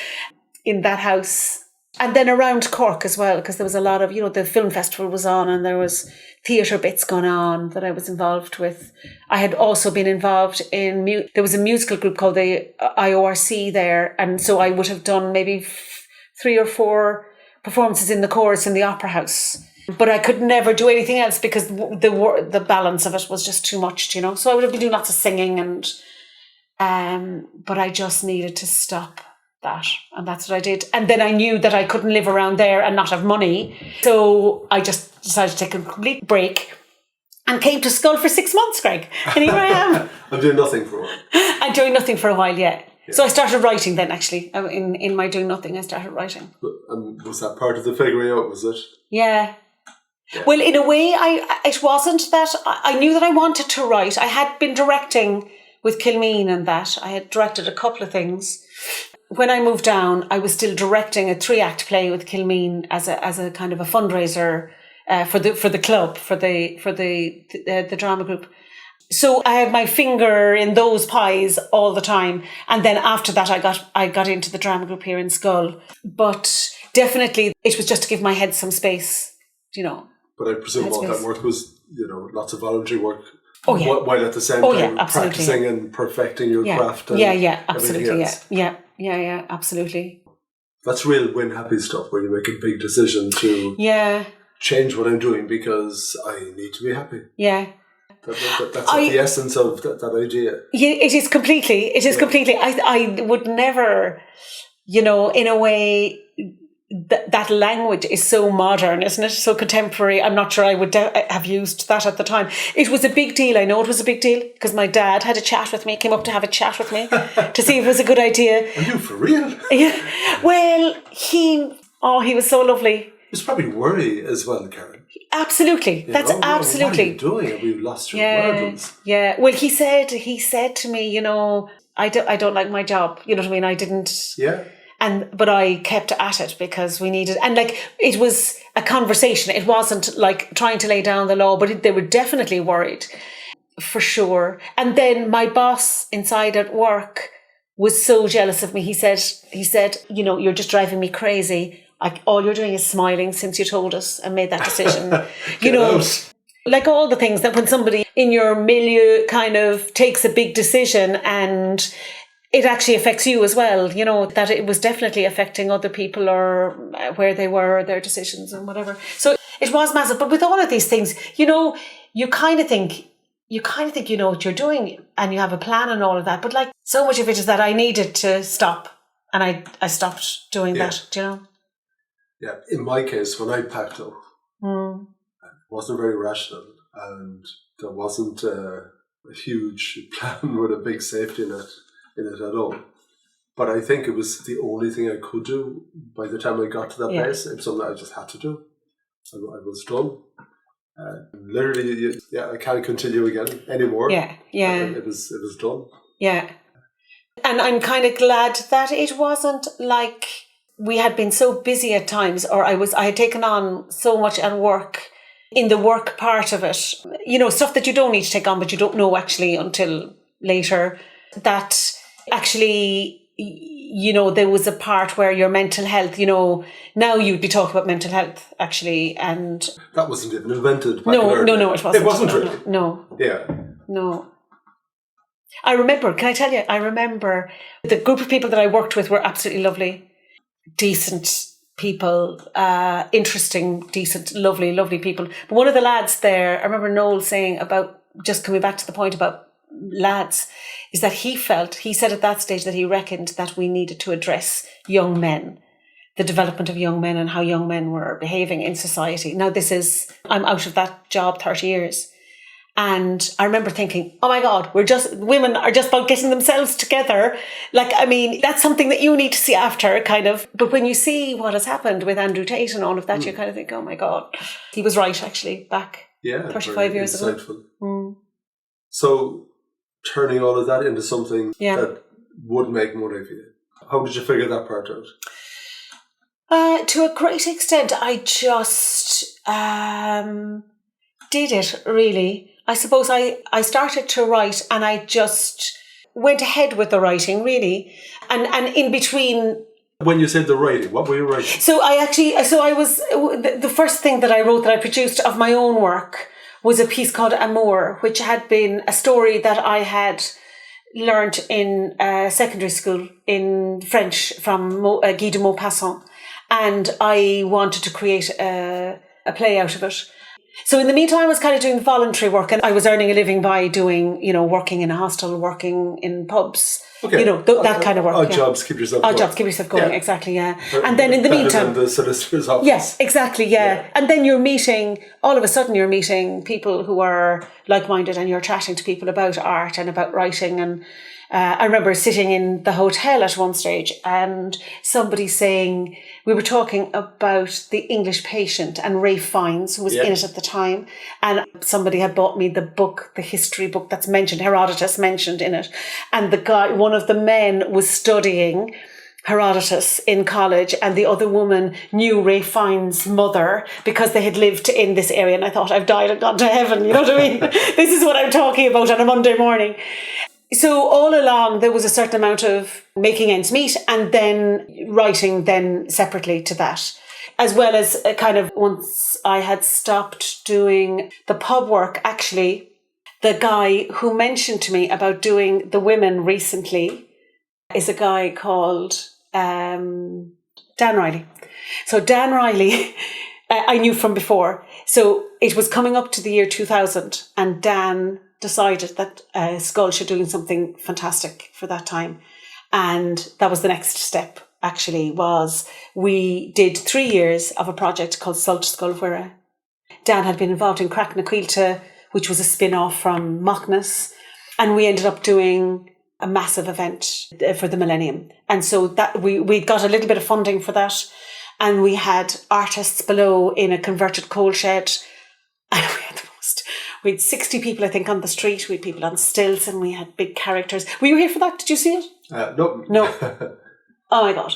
in that house. And then around Cork as well, because there was a lot of, the film festival was on and there was theatre bits going on that I was involved with. I had also been involved in, there was a musical group called the IORC there. And so I would have done maybe 3 or 4 performances in the chorus in the Opera House. But I could never do anything else because the balance of it was just too much, So I would have been doing lots of singing but I just needed to stop that, and that's what I did. And then I knew that I couldn't live around there and not have money, so I just decided to take a complete break and came to Skull for 6 months, Greg, and here I am. I'm doing nothing for a while. I'm doing nothing for a while, yeah. So I started writing then, actually. In my doing nothing, I started writing. And was that part of the figuring out, was it? Yeah. Well, in a way, it wasn't that. I knew that I wanted to write. I had been directing with Kilmeen and that. I had directed a couple of things. When I moved down, I was still directing a 3-act play with Kilmeen as a kind of a fundraiser for the club, for the drama group. So I had my finger in those pies all the time, and then after that, I got into the drama group here in Skull. But definitely, it was just to give my head some space, But I presume all that work was, lots of voluntary work. Oh, yeah. While at the same time practicing and perfecting your craft. And absolutely. Yeah, absolutely. That's real win-happy stuff where you make a big decision to change what I'm doing because I need to be happy. Yeah. That's the essence of that idea. Yeah, it is completely. Completely. I would never, in a way... That language is so modern, isn't it? So contemporary. I'm not sure I would have used that at the time. It was a big deal. I know it was a big deal because my dad had a chat with me, came up to have a chat with me to see if it was a good idea. Are you for real? Yeah. Well, he was so lovely. It was probably worry as well, Karen. Absolutely. That's absolutely. What are you doing? Have you lost your marbles? Yeah. Well, he said to me, I don't like my job. You know what I mean? I didn't. Yeah. But I kept at it because we needed, and it was a conversation. It wasn't like trying to lay down the law, but they were definitely worried, for sure. And then my boss inside at work was so jealous of me. He said, you're just driving me crazy. All you're doing is smiling since you told us and made that decision. Like all the things that when somebody in your milieu kind of takes a big decision and it actually affects you as well, that it was definitely affecting other people or where they were, or their decisions and whatever. So it was massive. But with all of these things, you kind of think you know what you're doing and you have a plan and all of that. But like so much of it is that I needed to stop and I stopped doing that, Yeah. In my case, when I packed up, it wasn't very rational and there wasn't a huge plan with a big safety net in it at all. But I think it was the only thing I could do by the time I got to that place. It was something I just had to do. I was done. Literally, I can't continue again anymore. Yeah. It was done. Yeah. And I'm kind of glad that it wasn't like we had been so busy at times, or I had taken on so much at work, in the work part of it, stuff that you don't need to take on, but you don't know actually until later, that actually, there was a part where your mental health, now you'd be talking about mental health actually, and that wasn't even invented. No, it wasn't. It wasn't really. No. Yeah. No. I remember, can I tell you, the group of people that I worked with were absolutely lovely, decent people, interesting, decent, lovely people. But one of the lads there, I remember Noel saying about, just coming back to the point about lads, is that he said at that stage that he reckoned that we needed to address young men, the development of young men and how young men were behaving in society. Now I'm out of that job 30 years. And I remember thinking, oh my God, women are just about getting themselves together. Like, I mean, that's something that you need to see after, kind of. But when you see what has happened with Andrew Tate and all of that, you kind of think, oh my God, he was right, actually, back 35 years ago. So turning all of that into something that would make money for you. How did you figure that part out? To a great extent, I just did it, really. I suppose I started to write and I just went ahead with the writing, really. And in between... When you said the writing, what were you writing? The first thing that I wrote, that I produced of my own work, was a piece called Amour, which had been a story that I had learnt in secondary school in French from Guy de Maupassant. And I wanted to create a play out of it. So in the meantime, I was kind of doing voluntary work, and I was earning a living by doing, working in a hostel, working in pubs, that kind of work. Odd jobs, keep yourself going. Odd jobs, keep yourself going, exactly, yeah. And then in the meantime... the solicitor's office. Yes, exactly, yeah. And then all of a sudden you're meeting people who are like-minded, and you're chatting to people about art and about writing. And I remember sitting in the hotel at one stage and somebody saying... We were talking about The English Patient and Ralph Fiennes, who was in it at the time. And somebody had bought me the book, the history book that's mentioned, Herodotus mentioned in it. And one of the men was studying Herodotus in college, and the other woman knew Ralph Fiennes' mother because they had lived in this area. And I thought, I've died and gone to heaven, you know what I mean? This is what I'm talking about on a Monday morning. So all along, there was a certain amount of making ends meet and then writing then separately to that. As well as kind of once I had stopped doing the pub work, actually, the guy who mentioned to me about doing the women recently is a guy called Dan Riley. So Dan Riley, I knew from before. So it was coming up to the year 2000 and Dan decided that Skull should doing something fantastic for that time. And that was the next step, actually, was we did 3 years of a project called Sorcha Skullfuire. Dan had been involved in Crack na Cuilta, which was a spin-off from Machnus. And we ended up doing a massive event for the millennium. And so that we got a little bit of funding for that. And we had artists below in a converted coal shed. And we had 60 people, I think, on the street. We had people on stilts and we had big characters. Were you here for that? Did you see it? No. No. Oh my God.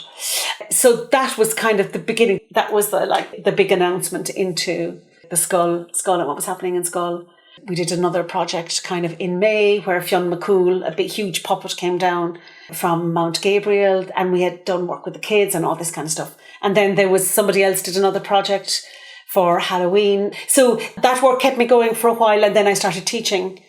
So that was kind of the beginning. That was the big announcement into the Skull and what was happening in Skull. We did another project kind of in May where Fionn McCool, a big, huge puppet, came down from Mount Gabriel, and we had done work with the kids and all this kind of stuff. And then there was somebody else did another project for Halloween. So that work kept me going for a while, and then I started teaching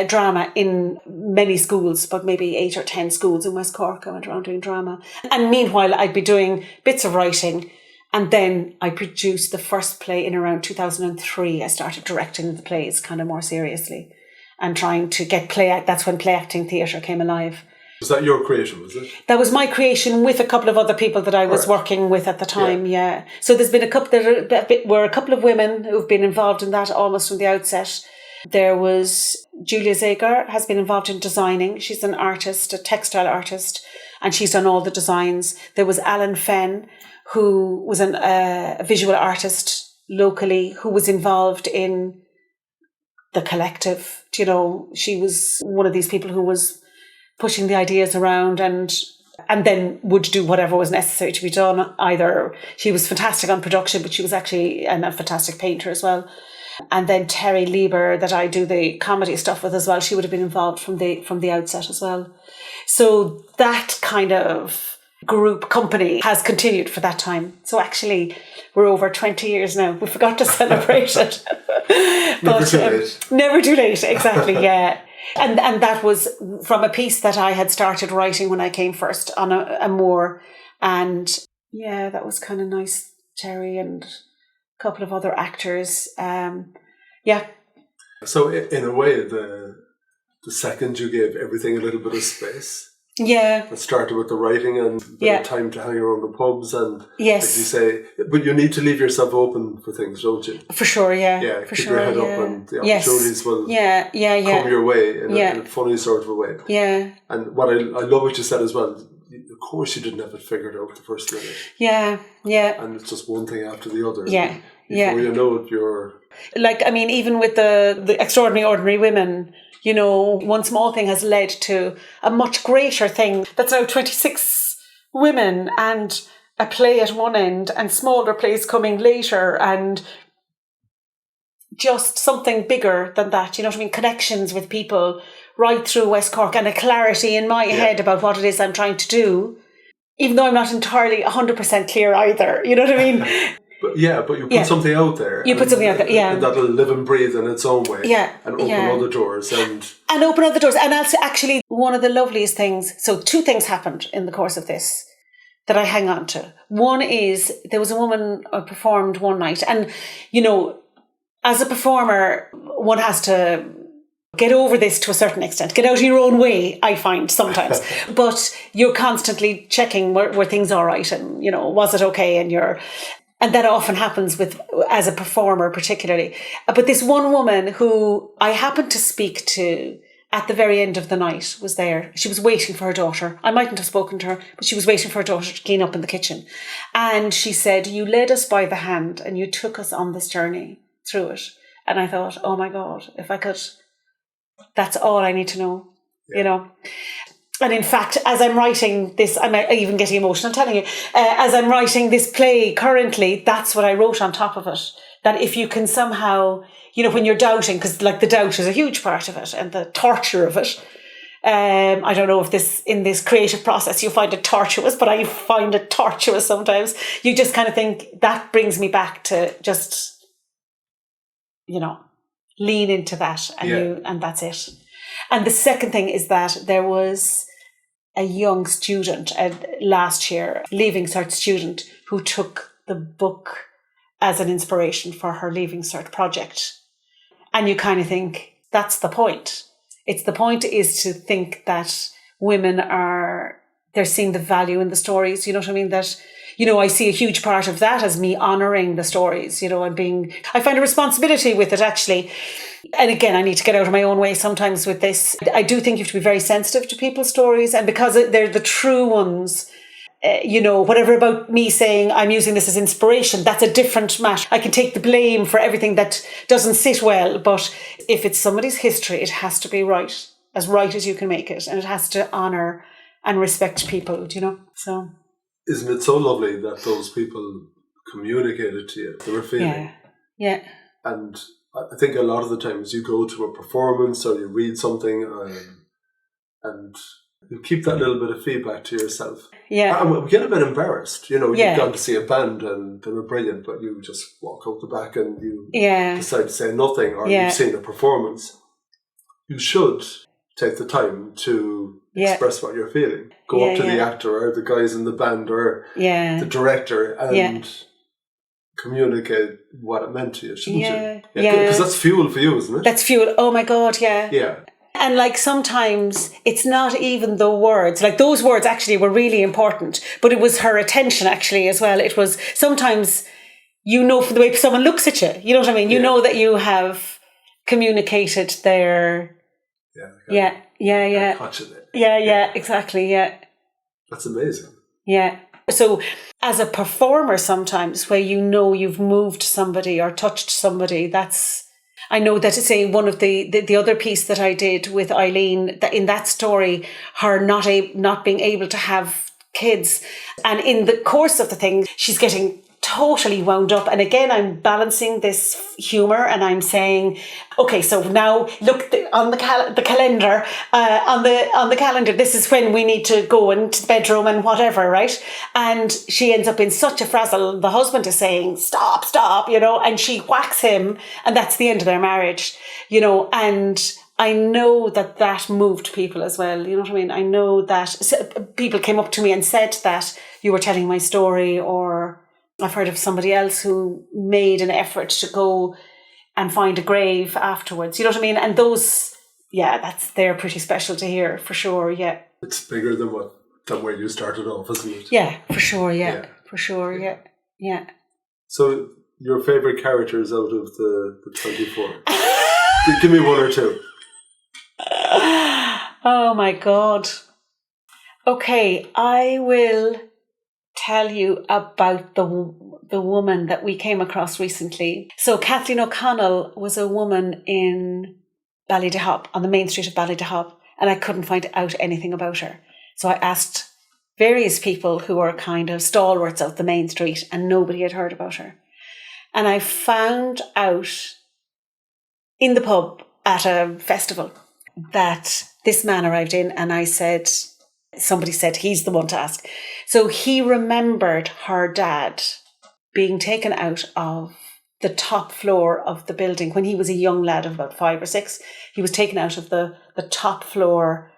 drama in many schools, but maybe 8 or 10 schools in West Cork. I went around doing drama. And meanwhile, I'd be doing bits of writing. And then I produced the first play in around 2003. I started directing the plays kind of more seriously and trying to get that's when play acting theatre came alive. Was that your creation, was it? That was my creation with a couple of other people that I was working with at the time, yeah. So there's been a couple of women who've been involved in that almost from the outset. There was Julia Zager has been involved in designing. She's an artist, a textile artist, and she's done all the designs. There was Alan Fenn, who was a visual artist locally, who was involved in the collective. You know, she was one of these people who was pushing the ideas around and then would do whatever was necessary to be done. Either she was fantastic on production, but she was actually a fantastic painter as well. And then Terry Lieber, that I do the comedy stuff with as well, she would have been involved from the outset as well. So that kind of group company has continued for that time. So actually, we're over 20 years now. We forgot to celebrate it. Never too late. Never too late, exactly, yeah. And that was from a piece that I had started writing when I came first on a Moor. And yeah, that was kind of nice. Terry and a couple of other actors. Yeah. So in a way, the second you gave everything a little bit of space, Yeah. It started with the writing and the time to hang around the pubs and, yes, as you say, but you need to leave yourself open for things, don't you? For sure, yeah. Yeah, for keep sure, your head up and the opportunities will come your way in a funny sort of a way. Yeah. And what I love what you said as well, of course you didn't have it figured out the first minute. Yeah, yeah. And it's just one thing after the other. Yeah, Before you know it, you're... Like, I mean, even with the Extraordinary Ordinary Women, you know, one small thing has led to a much greater thing. That's now 26 women and a play at one end and smaller plays coming later and just something bigger than that. You know what I mean? Connections with people right through West Cork and a clarity in my head about what it is I'm trying to do, even though I'm not entirely 100% clear either. You know what I mean? But you put something out there. You put something out there, and that'll live and breathe in its own way. Yeah. And open other doors. And open other doors. And actually, one of the loveliest things, so two things happened in the course of this that I hang on to. One is there was a woman who performed one night. And, you know, as a performer, one has to get over this to a certain extent. Get out of your own way, I find sometimes. But you're constantly checking were things all right and, you know, was it okay? And that often happens as a performer particularly. But this one woman who I happened to speak to at the very end of the night was there. She was waiting for her daughter. I mightn't have spoken to her, but she was waiting for her daughter to clean up in the kitchen. And she said, "You led us by the hand and you took us on this journey through it." And I thought, oh my God, if I could, that's all I need to know, you know. And in fact, as I'm writing this, I'm even getting emotional telling you, as I'm writing this play currently, that's what I wrote on top of it. That if you can somehow, you know, when you're doubting, because like the doubt is a huge part of it and the torture of it. I don't know if in this creative process you find it tortuous, but I find it tortuous sometimes. You just kind of think that brings me back to just, you know, lean into that and that's it. And the second thing is that there was a young student last year, Leaving Cert student, who took the book as an inspiration for her Leaving Cert project. And you kind of think, that's the point. The point is to think that women they're seeing the value in the stories, you know what I mean? That, you know, I see a huge part of that as me honouring the stories, you know, and I find a responsibility with it actually. And again, I need to get out of my own way sometimes with this. I do think you have to be very sensitive to people's stories. And because they're the true ones, you know, whatever about me saying I'm using this as inspiration, that's a different matter. I can take the blame for everything that doesn't sit well. But if it's somebody's history, it has to be right as you can make it. And it has to honour and respect people, you know. So isn't it so lovely that those people communicated to you? They were feeling. Yeah. And I think a lot of the times you go to a performance or you read something and you keep that little bit of feedback to yourself. Yeah. And we get a bit embarrassed. You know, you've gone to see a band and they were brilliant, but you just walk out the back and you decide to say nothing, or you've seen a performance. You should take the time to express what you're feeling. Go up to the actor or the guys in the band or the director and communicate what it meant to you, shouldn't you? Because that's fuel for you, isn't it? That's fuel. Oh my God, yeah. Yeah. And like sometimes it's not even the words. Like those words actually were really important, but it was her attention actually as well. It was sometimes, you know, from the way someone looks at you, you know what I mean? You know that you have communicated their... exactly, That's amazing. Yeah. So as a performer sometimes where you know you've moved somebody or touched somebody, I know that, say, one of the other piece that I did with Eileen, that in that story, her not being able to have kids, and in the course of the thing, she's getting totally wound up. And again, I'm balancing this humour and I'm saying, okay, so now look on the calendar, on the calendar, this is when we need to go into the bedroom and whatever, right? And she ends up in such a frazzle. The husband is saying, stop, you know, and she whacks him, and that's the end of their marriage, you know. And I know that moved people as well, you know what I mean? I know that people came up to me and said that you were telling my story, or I've heard of somebody else who made an effort to go and find a grave afterwards. You know what I mean? And those they're pretty special to hear, for sure, yeah. It's bigger than where you started off, isn't it? Yeah, for sure, yeah. For sure, yeah. So, your favourite characters out of the 24? Give me one or two. Oh my God. Okay, I will tell you about the woman that we came across recently. So Kathleen O'Connell was a woman in Ballydehop, on the main street of Ballydehop, and I couldn't find out anything about her. So I asked various people who are kind of stalwarts of the main street, and nobody had heard about her. And I found out in the pub at a festival that this man arrived in, and somebody said he's the one to ask. So he remembered her dad being taken out of the top floor of the building when he was a young lad of about 5 or 6. He was taken out of the top floor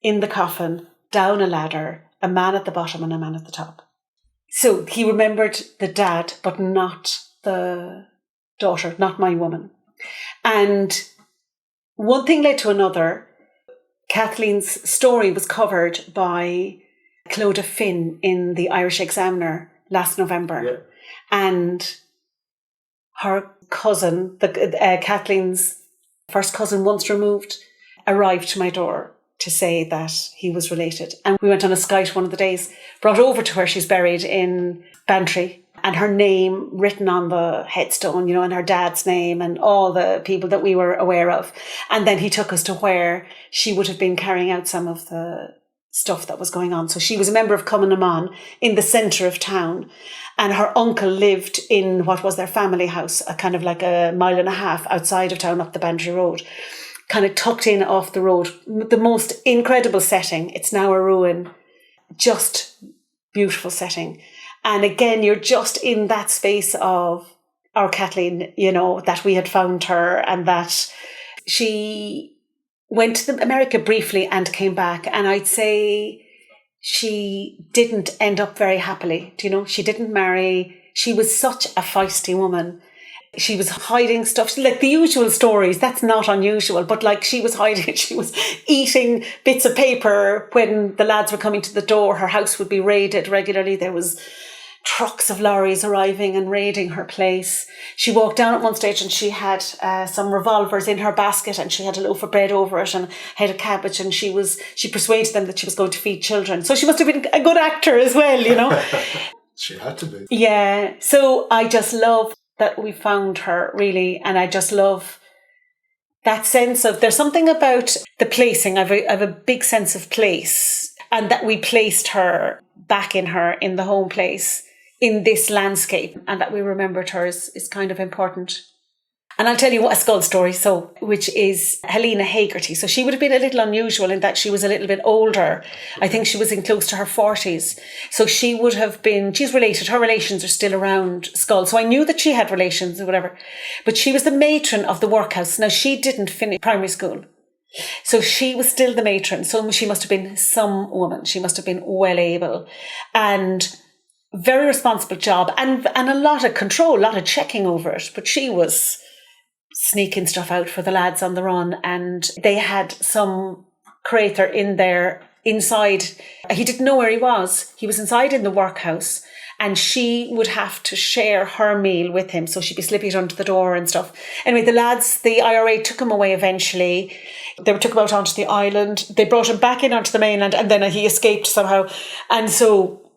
in the coffin, down a ladder, a man at the bottom and a man at the top. So he remembered the dad, but not the daughter, not my woman. And one thing led to another. Kathleen's story was covered by Clodagh Finn in the Irish Examiner last November. Yeah. And her cousin, Kathleen's first cousin once removed, arrived to my door to say that he was related. And we went on a skite one of the days, brought over to her. She's buried in Bantry, and her name written on the headstone, and her dad's name and all the people that we were aware of. And then he took us to where she would have been carrying out some of the stuff that was going on. So she was a member of Cumann in the centre of town, and her uncle lived in what was their family house, a kind of like a mile and a half outside of town up the Bantry Road, kind of tucked in off the road. The most incredible setting. It's now a ruin. Just beautiful setting. And again, you're just in that space of our Kathleen, that we had found her, and that she went to America briefly and came back. And I'd say she didn't end up very happily. She didn't marry. She was such a feisty woman. She was hiding stuff, like the usual stories. That's not unusual, but like she was hiding it. She was eating bits of paper when the lads were coming to the door. Her house would be raided regularly. There was trucks of lorries arriving and raiding her place. She walked down at one stage and she had some revolvers in her basket, and she had a loaf of bread over it and a head of cabbage, and she persuaded them that she was going to feed children. So she must have been a good actor as well, She had to be. Yeah. So I just love that we found her, really, and I just love that sense of, there's something about the placing. I have a big sense of place, and that we placed her back in the home place in this landscape, and that we remembered her is kind of important. And I'll tell you a skull story, which is Helena Haggerty. So she would have been a little unusual in that she was a little bit older. I think she was in close to her 40s. So she would have been, she's related, her relations are still around Skull. So I knew that she had relations or whatever. But she was the matron of the workhouse. Now, she didn't finish primary school. So she was still the matron. So she must have been some woman. She must have been well able. And very responsible job. And a lot of control, a lot of checking over it. But she was sneaking stuff out for the lads on the run, and they had some crater in there inside. He didn't know where he was. He was inside in the workhouse, and she would have to share her meal with him, so she'd be slipping it under the door and stuff. Anyway, the IRA took him away eventually. They took him out onto the island. They brought him back in onto the mainland, and then he escaped somehow. And so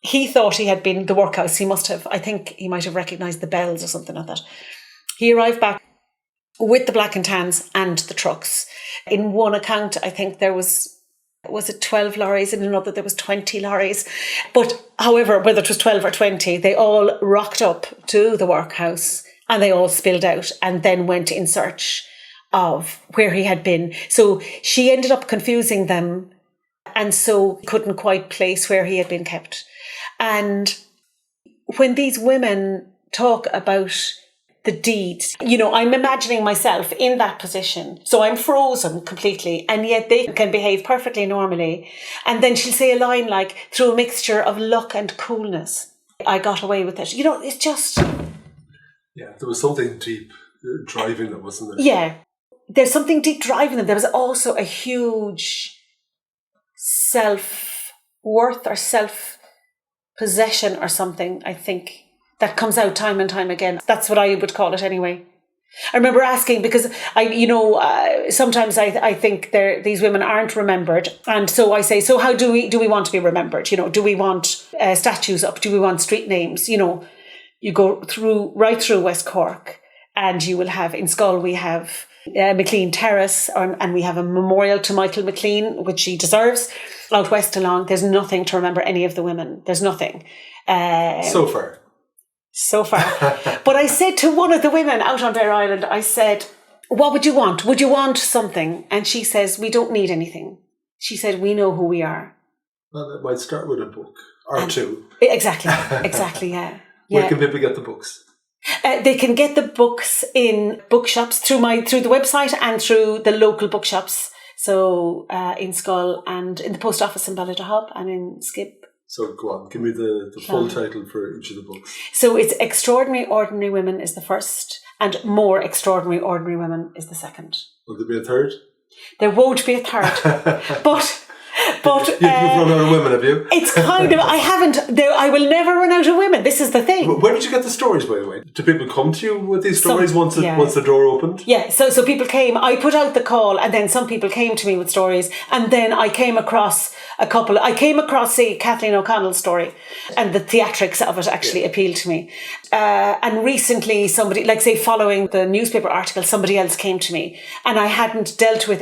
he thought he had been the workhouse. I think he might have recognised the bells or something like that. He arrived back with the black and tans and the trucks. In one account, I think there was it 12 lorries? In another, there was 20 lorries. But however, whether it was 12 or 20, they all rocked up to the workhouse and they all spilled out and then went in search of where he had been. So she ended up confusing them, and so couldn't quite place where he had been kept. And when these women talk about the deeds, I'm imagining myself in that position. So I'm frozen completely, and yet they can behave perfectly normally. And then she'll say a line like, through a mixture of luck and coolness, I got away with it. It's just... Yeah, there was something deep driving it, wasn't there? Yeah. there's something deep driving them. There was also a huge self-worth or self-possession or something, I think, that comes out time and time again. That's what I would call it anyway. I remember asking, because sometimes I think these women aren't remembered, and so I say, so how do we want to be remembered? Do we want statues up? Do we want street names? You go right through West Cork, and you will have in Schull we have McLean Terrace, and we have a memorial to Michael McLean, which he deserves. Out west along, there's nothing to remember any of the women. There's nothing. So far. But I said to one of the women out on Bear Island, I said, what would you want? Would you want something? And she says, we don't need anything. She said, we know who we are. Well, it might start with a book or two. Exactly, yeah. Where can people get the books? They can get the books in bookshops through the website and through the local bookshops. So in Schull and in the post office in Ballyderhop and in Skip. So go on, give me the full title for each of the books. So it's Extraordinary Ordinary Women is the first, and More Extraordinary Ordinary Women is the second. Will there be a third? There won't be a third. But you've run out of women, have you? It's kind of, I will never run out of women. This is the thing. Where did you get the stories, by the way? Do people come to you with these stories once the door opened? Yeah, so people came, I put out the call, and then some people came to me with stories, and then I came across say, Kathleen O'Connell's story, and the theatrics of it actually appealed to me. And recently somebody, like say following the newspaper article, somebody else came to me, and I hadn't dealt with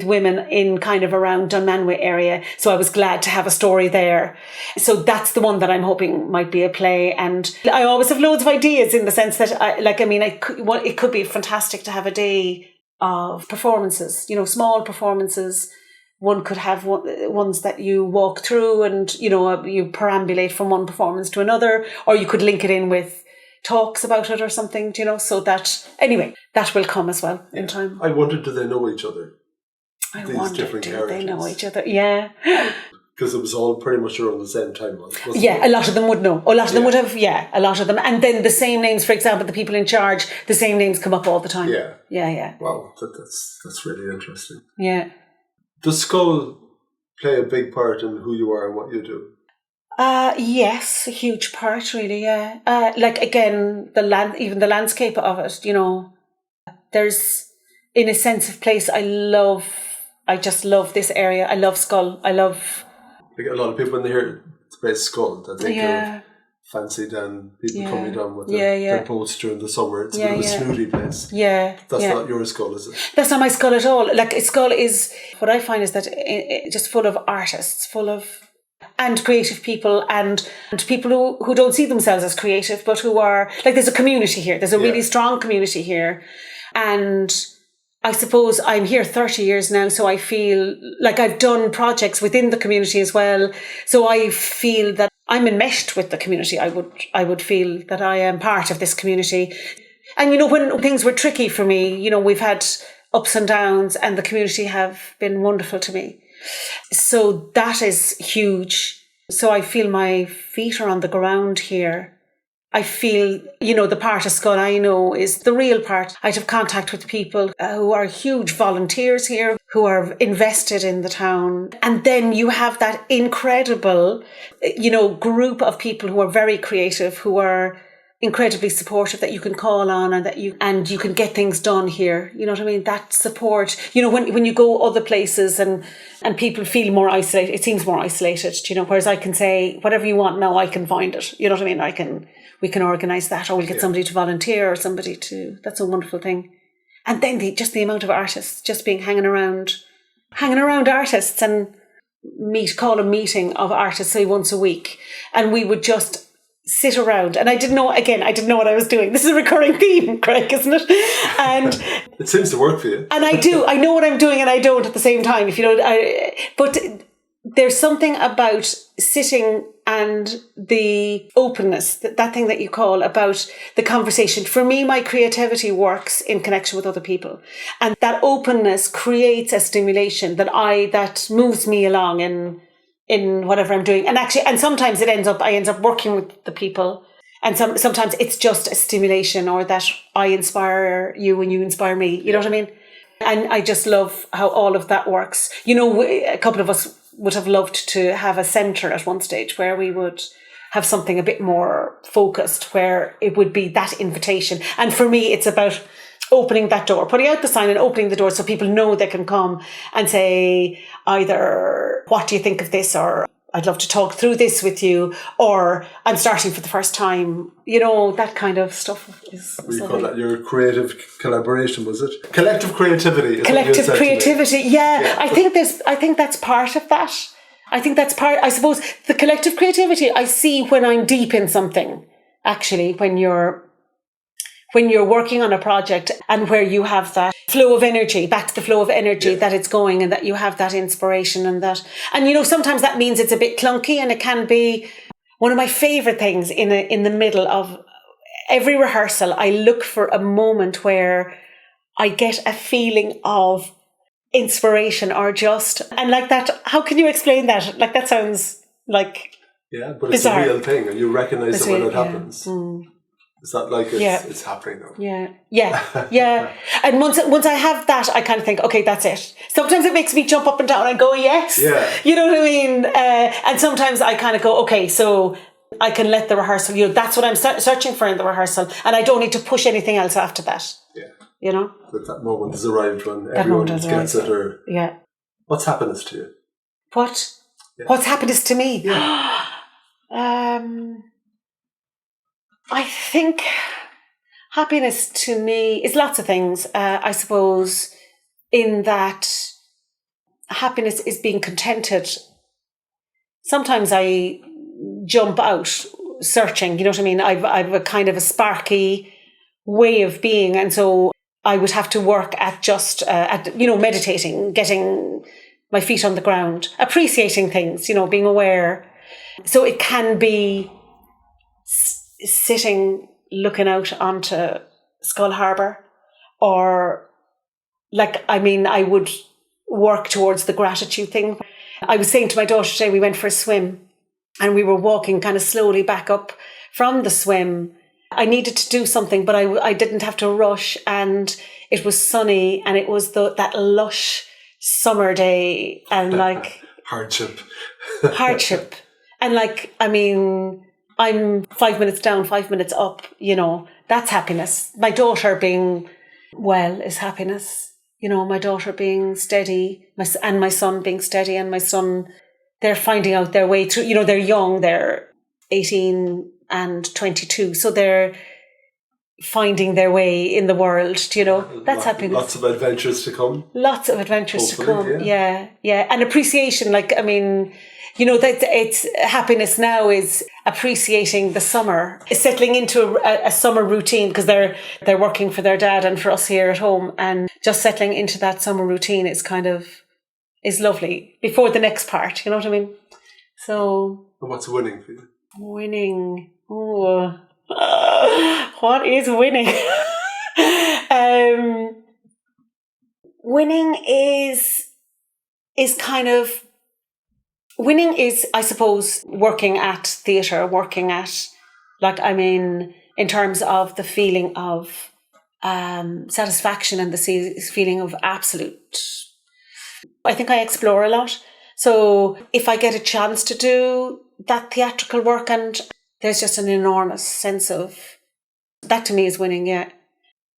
women in kind of around Dunmanway area, so I was glad to have a story there. So that's the one that I'm hoping might be a play, and I always have loads of ideas in the sense that it could be fantastic to have a day of performances, small performances. One could have ones that you walk through and, you perambulate from one performance to another, or you could link it in with talks about it or something, so that, anyway, that will come as well in time. I wondered, do they know each other? They know each other? Yeah. Because it was all pretty much around the same time, wasn't it? Yeah, a lot of them would know. A lot of them would have, a lot of them. And then the same names, for example, the people in charge, the same names come up all the time. Yeah. Yeah. Wow, that's really interesting. Yeah. Does Schull play a big part in who you are and what you do? Yes, a huge part, really, yeah. Again, even the landscape of it, there's, in a sense of place, I just love this area. I love Schull. I love... Like a lot of people, when they hear the place Schull, they think of fancy down, people coming down with their boats during the summer. It's a bit of a snooty place. Yeah. That's not your Schull, is it? That's not my Schull at all. Like, Schull is, what I find is that it's just full of artists, and creative people and people who don't see themselves as creative, but who are, like, there's a community here. There's a really strong community here. And I suppose I'm here 30 years now, so I feel like I've done projects within the community as well. So I feel that I'm enmeshed with the community. I would feel that I am part of this community. And, when things were tricky for me, we've had ups and downs, and the community have been wonderful to me. So that is huge. So I feel my feet are on the ground here. I feel, the part of Schull I know is the real part. I'd have contact with people who are huge volunteers here, who are invested in the town. And then you have that incredible, group of people who are very creative, who are incredibly supportive, that you can call on and you can get things done here. You know what I mean? That support, when you go other places and people feel more isolated, it seems more isolated, whereas I can say, whatever you want now, I can find it. You know what I mean? We can organise that, or we'll get somebody to volunteer, or somebody to, that's a wonderful thing. And then the amount of artists just being hanging around artists, and call a meeting of artists, say once a week. And we would just sit around, and I didn't know what I was doing. This is a recurring theme, Craig, isn't it? And it seems to work for you. And I know what I'm doing, and I don't at the same time, but there's something about sitting and the openness, that thing that you call about the conversation. For me, my creativity works in connection with other people. And that openness creates a stimulation that moves me along in whatever I'm doing. And sometimes I end up working with the people. And sometimes it's just a stimulation, or that I inspire you and you inspire me. You know what I mean? And I just love how all of that works. You know, a couple of us would have loved to have a centre at one stage where we would have something a bit more focused, where it would be that invitation. And for me, it's about opening that door, putting out the sign and opening the door so people know they can come and say either, what do you think of this? Or I'd love to talk through this with you, or I'm starting for the first time. You know, that kind of stuff is. What do you call that? Your creative collaboration, was it? Collective creativity. Collective creativity. Yeah. I think that's part of that. I suppose the collective creativity I see when I'm deep in something, actually, when you're working on a project and where you have that flow of energy, back to the flow of energy that it's going, and that you have that inspiration and that. And, you know, sometimes that means it's a bit clunky, and it can be one of my favourite things in the middle of every rehearsal. I look for a moment where I get a feeling of inspiration or just, and like that. How can you explain that? Like, that sounds like but bizarre. It's a real thing, and you recognise it when it happens. It's not like it's happening now. Yeah. And once I have that, I kind of think, okay, that's it. Sometimes it makes me jump up and down and go, yes. Yeah. You know what I mean? And sometimes I kind of go, okay, so I can let the rehearsal, you know, that's what I'm searching for in the rehearsal, and I don't need to push anything else after that. Yeah. You know? But that moment has arrived when everyone gets it. Or what's happiness to you? What's happiness to me? Yeah. I think happiness to me is lots of things. I suppose in that happiness is being contented. Sometimes I jump out searching, you know what I mean? I've a kind of a sparky way of being. And so I would have to work at just, meditating, getting my feet on the ground, appreciating things, you know, being aware. So it can be sitting looking out onto Skull Harbour, or I would work towards the gratitude thing. I was saying to my daughter today, we went for a swim and we were walking kind of slowly back up from the swim. I needed to do something, but I didn't have to rush, and it was sunny, and it was that lush summer day, and hardship. And I'm 5 minutes down, 5 minutes up, you know, that's happiness. My daughter being well is happiness. You know, my daughter being steady, and my son being steady, and my son, they're finding out their way through, you know, they're young, they're 18 and 22. So they're finding their way in the world, you know, that's happiness. Lots of adventures to come. Hopefully, yeah. And appreciation, you know, that it's happiness now is appreciating the summer, settling into a summer routine, because they're working for their dad and for us here at home, and just settling into that summer routine is lovely before the next part, you know what I mean? So. And what's winning for you? Winning. Oh, what is winning? Winning is winning is, I suppose, working at theatre, in terms of the feeling of satisfaction and the feeling of absolute. I think I explore a lot. So if I get a chance to do that theatrical work, and there's just an enormous sense of, that to me is winning, yeah.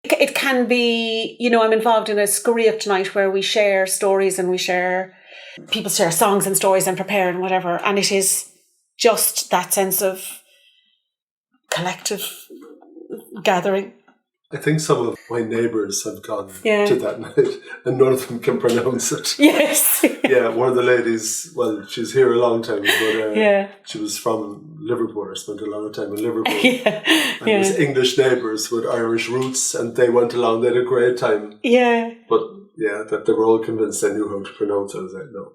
It can be, you know, I'm involved in a Scoria tonight where we share stories, and people share songs and stories and prepare and whatever. And it is just that sense of collective gathering. I think some of my neighbours have gone to that night, and none of them can pronounce it. Yes. Yeah, one of the ladies, well, she's here a long time, but she was from Liverpool. I spent a lot of time in Liverpool. And it was English neighbours with Irish roots, and they went along, they had a great time. Yeah. But that they were all convinced they knew how to pronounce it. I was like, no,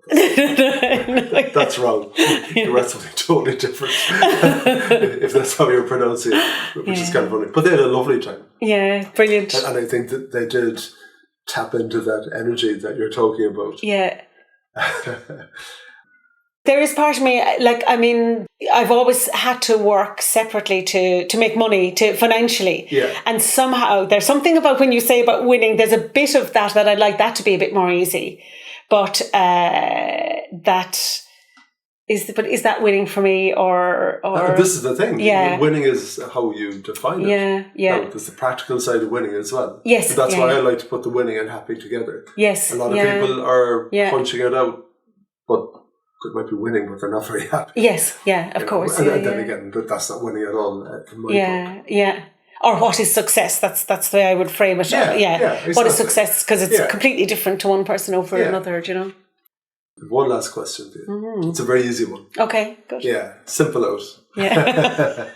that's wrong. The rest of it totally different. If that's how you're pronouncing it, which is kind of funny. But they had a lovely time. Yeah, brilliant. And I think that they did tap into that energy that you're talking about. Yeah. There is part of me, like, I mean, I've always had to work separately to make money, to financially. Yeah. And somehow there's something about when you say about winning, there's a bit of that I'd like that to be a bit more easy. But is that winning for me or this is the thing. Yeah. Winning is how you define it. Yeah. Now, there's the practical side of winning as well. Yes. But that's why I like to put the winning and happy together. Yes. A lot of people are punching it out, but they might be winning, but they're not very happy. Yes, yeah, of course. And then again, that's not winning at all in my book. Yeah. Or what is success? That's the way I would frame it. Yeah, exactly. What is success? Because it's completely different to one person over another, you know. One last question for you. It's a very easy one. Okay, good. Yeah, simple out. Yeah.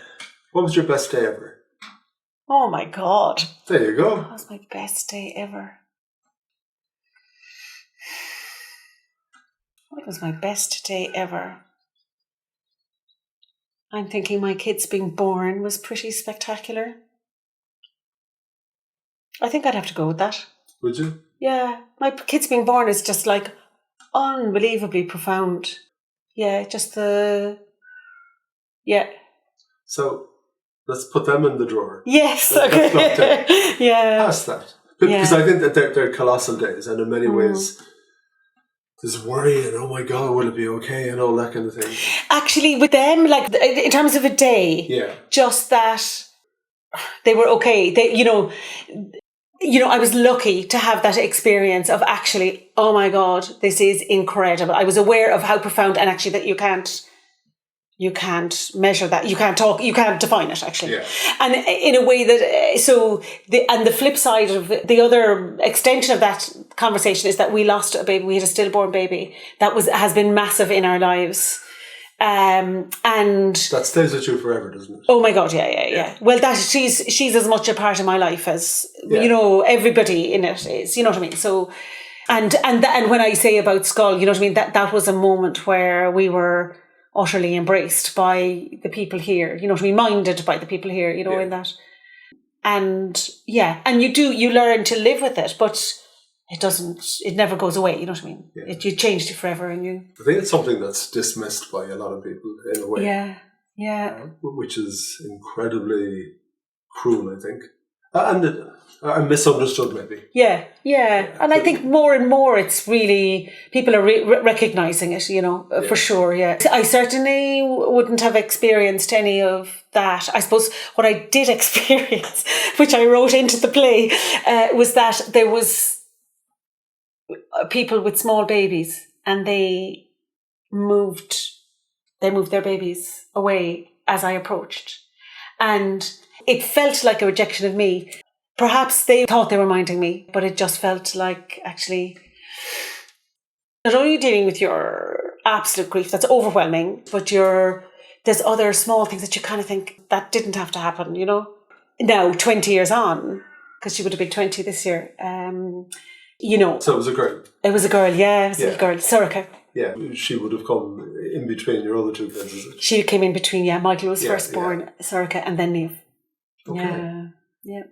What was your best day ever? Oh my God. There you go. What was my best day ever? What was my best day ever? I'm thinking my kids being born was pretty spectacular. I think I'd have to go with that. Would you? Yeah. My kids being born is just like unbelievably profound. Yeah, just So let's put them in the drawer. Yes, Let's not yeah. past that. Because I think that they're colossal days, and in many ways there's worry and, oh my God, will it be okay, and all that kind of thing. Actually, with them, like in terms of a day, just that they were okay. They, you know, I was lucky to have that experience of actually, oh my God, this is incredible. I was aware of how profound, and actually that you can't measure that. You can't define it, actually. Yeah. And in a way that, the flip side of the other extension of that conversation is that we lost a baby. We had a stillborn baby that has been massive in our lives. And that stays with you forever, doesn't it? Oh my God, yeah. Well, she's as much a part of my life as everybody in it is. You know what I mean? So, and when I say about Skull, you know what I mean. That was a moment where we were utterly embraced by the people here. You know what I mean? Minded by the people here. You know, in that, and you learn to live with it, but it never goes away, you know what I mean? Yeah. You changed it forever, and I think it's something that's dismissed by a lot of people in a way. Yeah. Which is incredibly cruel, I think. And misunderstood, maybe. Yeah. And I think more and more it's really, people are recognising it, for sure, yeah. I certainly wouldn't have experienced any of that. I suppose what I did experience, which I wrote into the play, was that there was people with small babies, and they moved their babies away as I approached, and it felt like a rejection of me. Perhaps they thought they were minding me, but it just felt like actually not only dealing with your absolute grief that's overwhelming, but there's other small things that you kind of think that didn't have to happen, Now 20 years on, because she would have been 20 this year. So it was a girl. It was a girl, yeah. It was a little girl, Sorcha. Yeah, she would have come in between your other two kids, is it? She came in between, Michael was first born, Sorcha, and then Niamh. Okay. Yeah.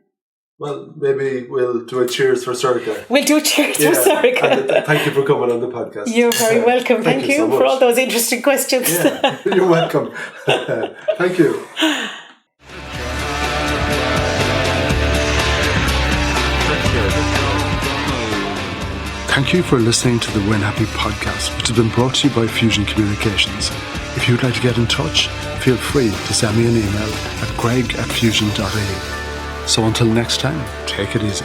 Well, maybe we'll do a cheers for Sorcha. We'll do a cheers for Sorcha. And thank you for coming on the podcast. You're very welcome. Thank you so for all those interesting questions. Yeah, you're welcome. Thank you. Thank you for listening to the Win Happy podcast, which has been brought to you by Fusion Communications. If you'd like to get in touch, feel free to send me an email at greg@fusion.ie. So until next time, take it easy.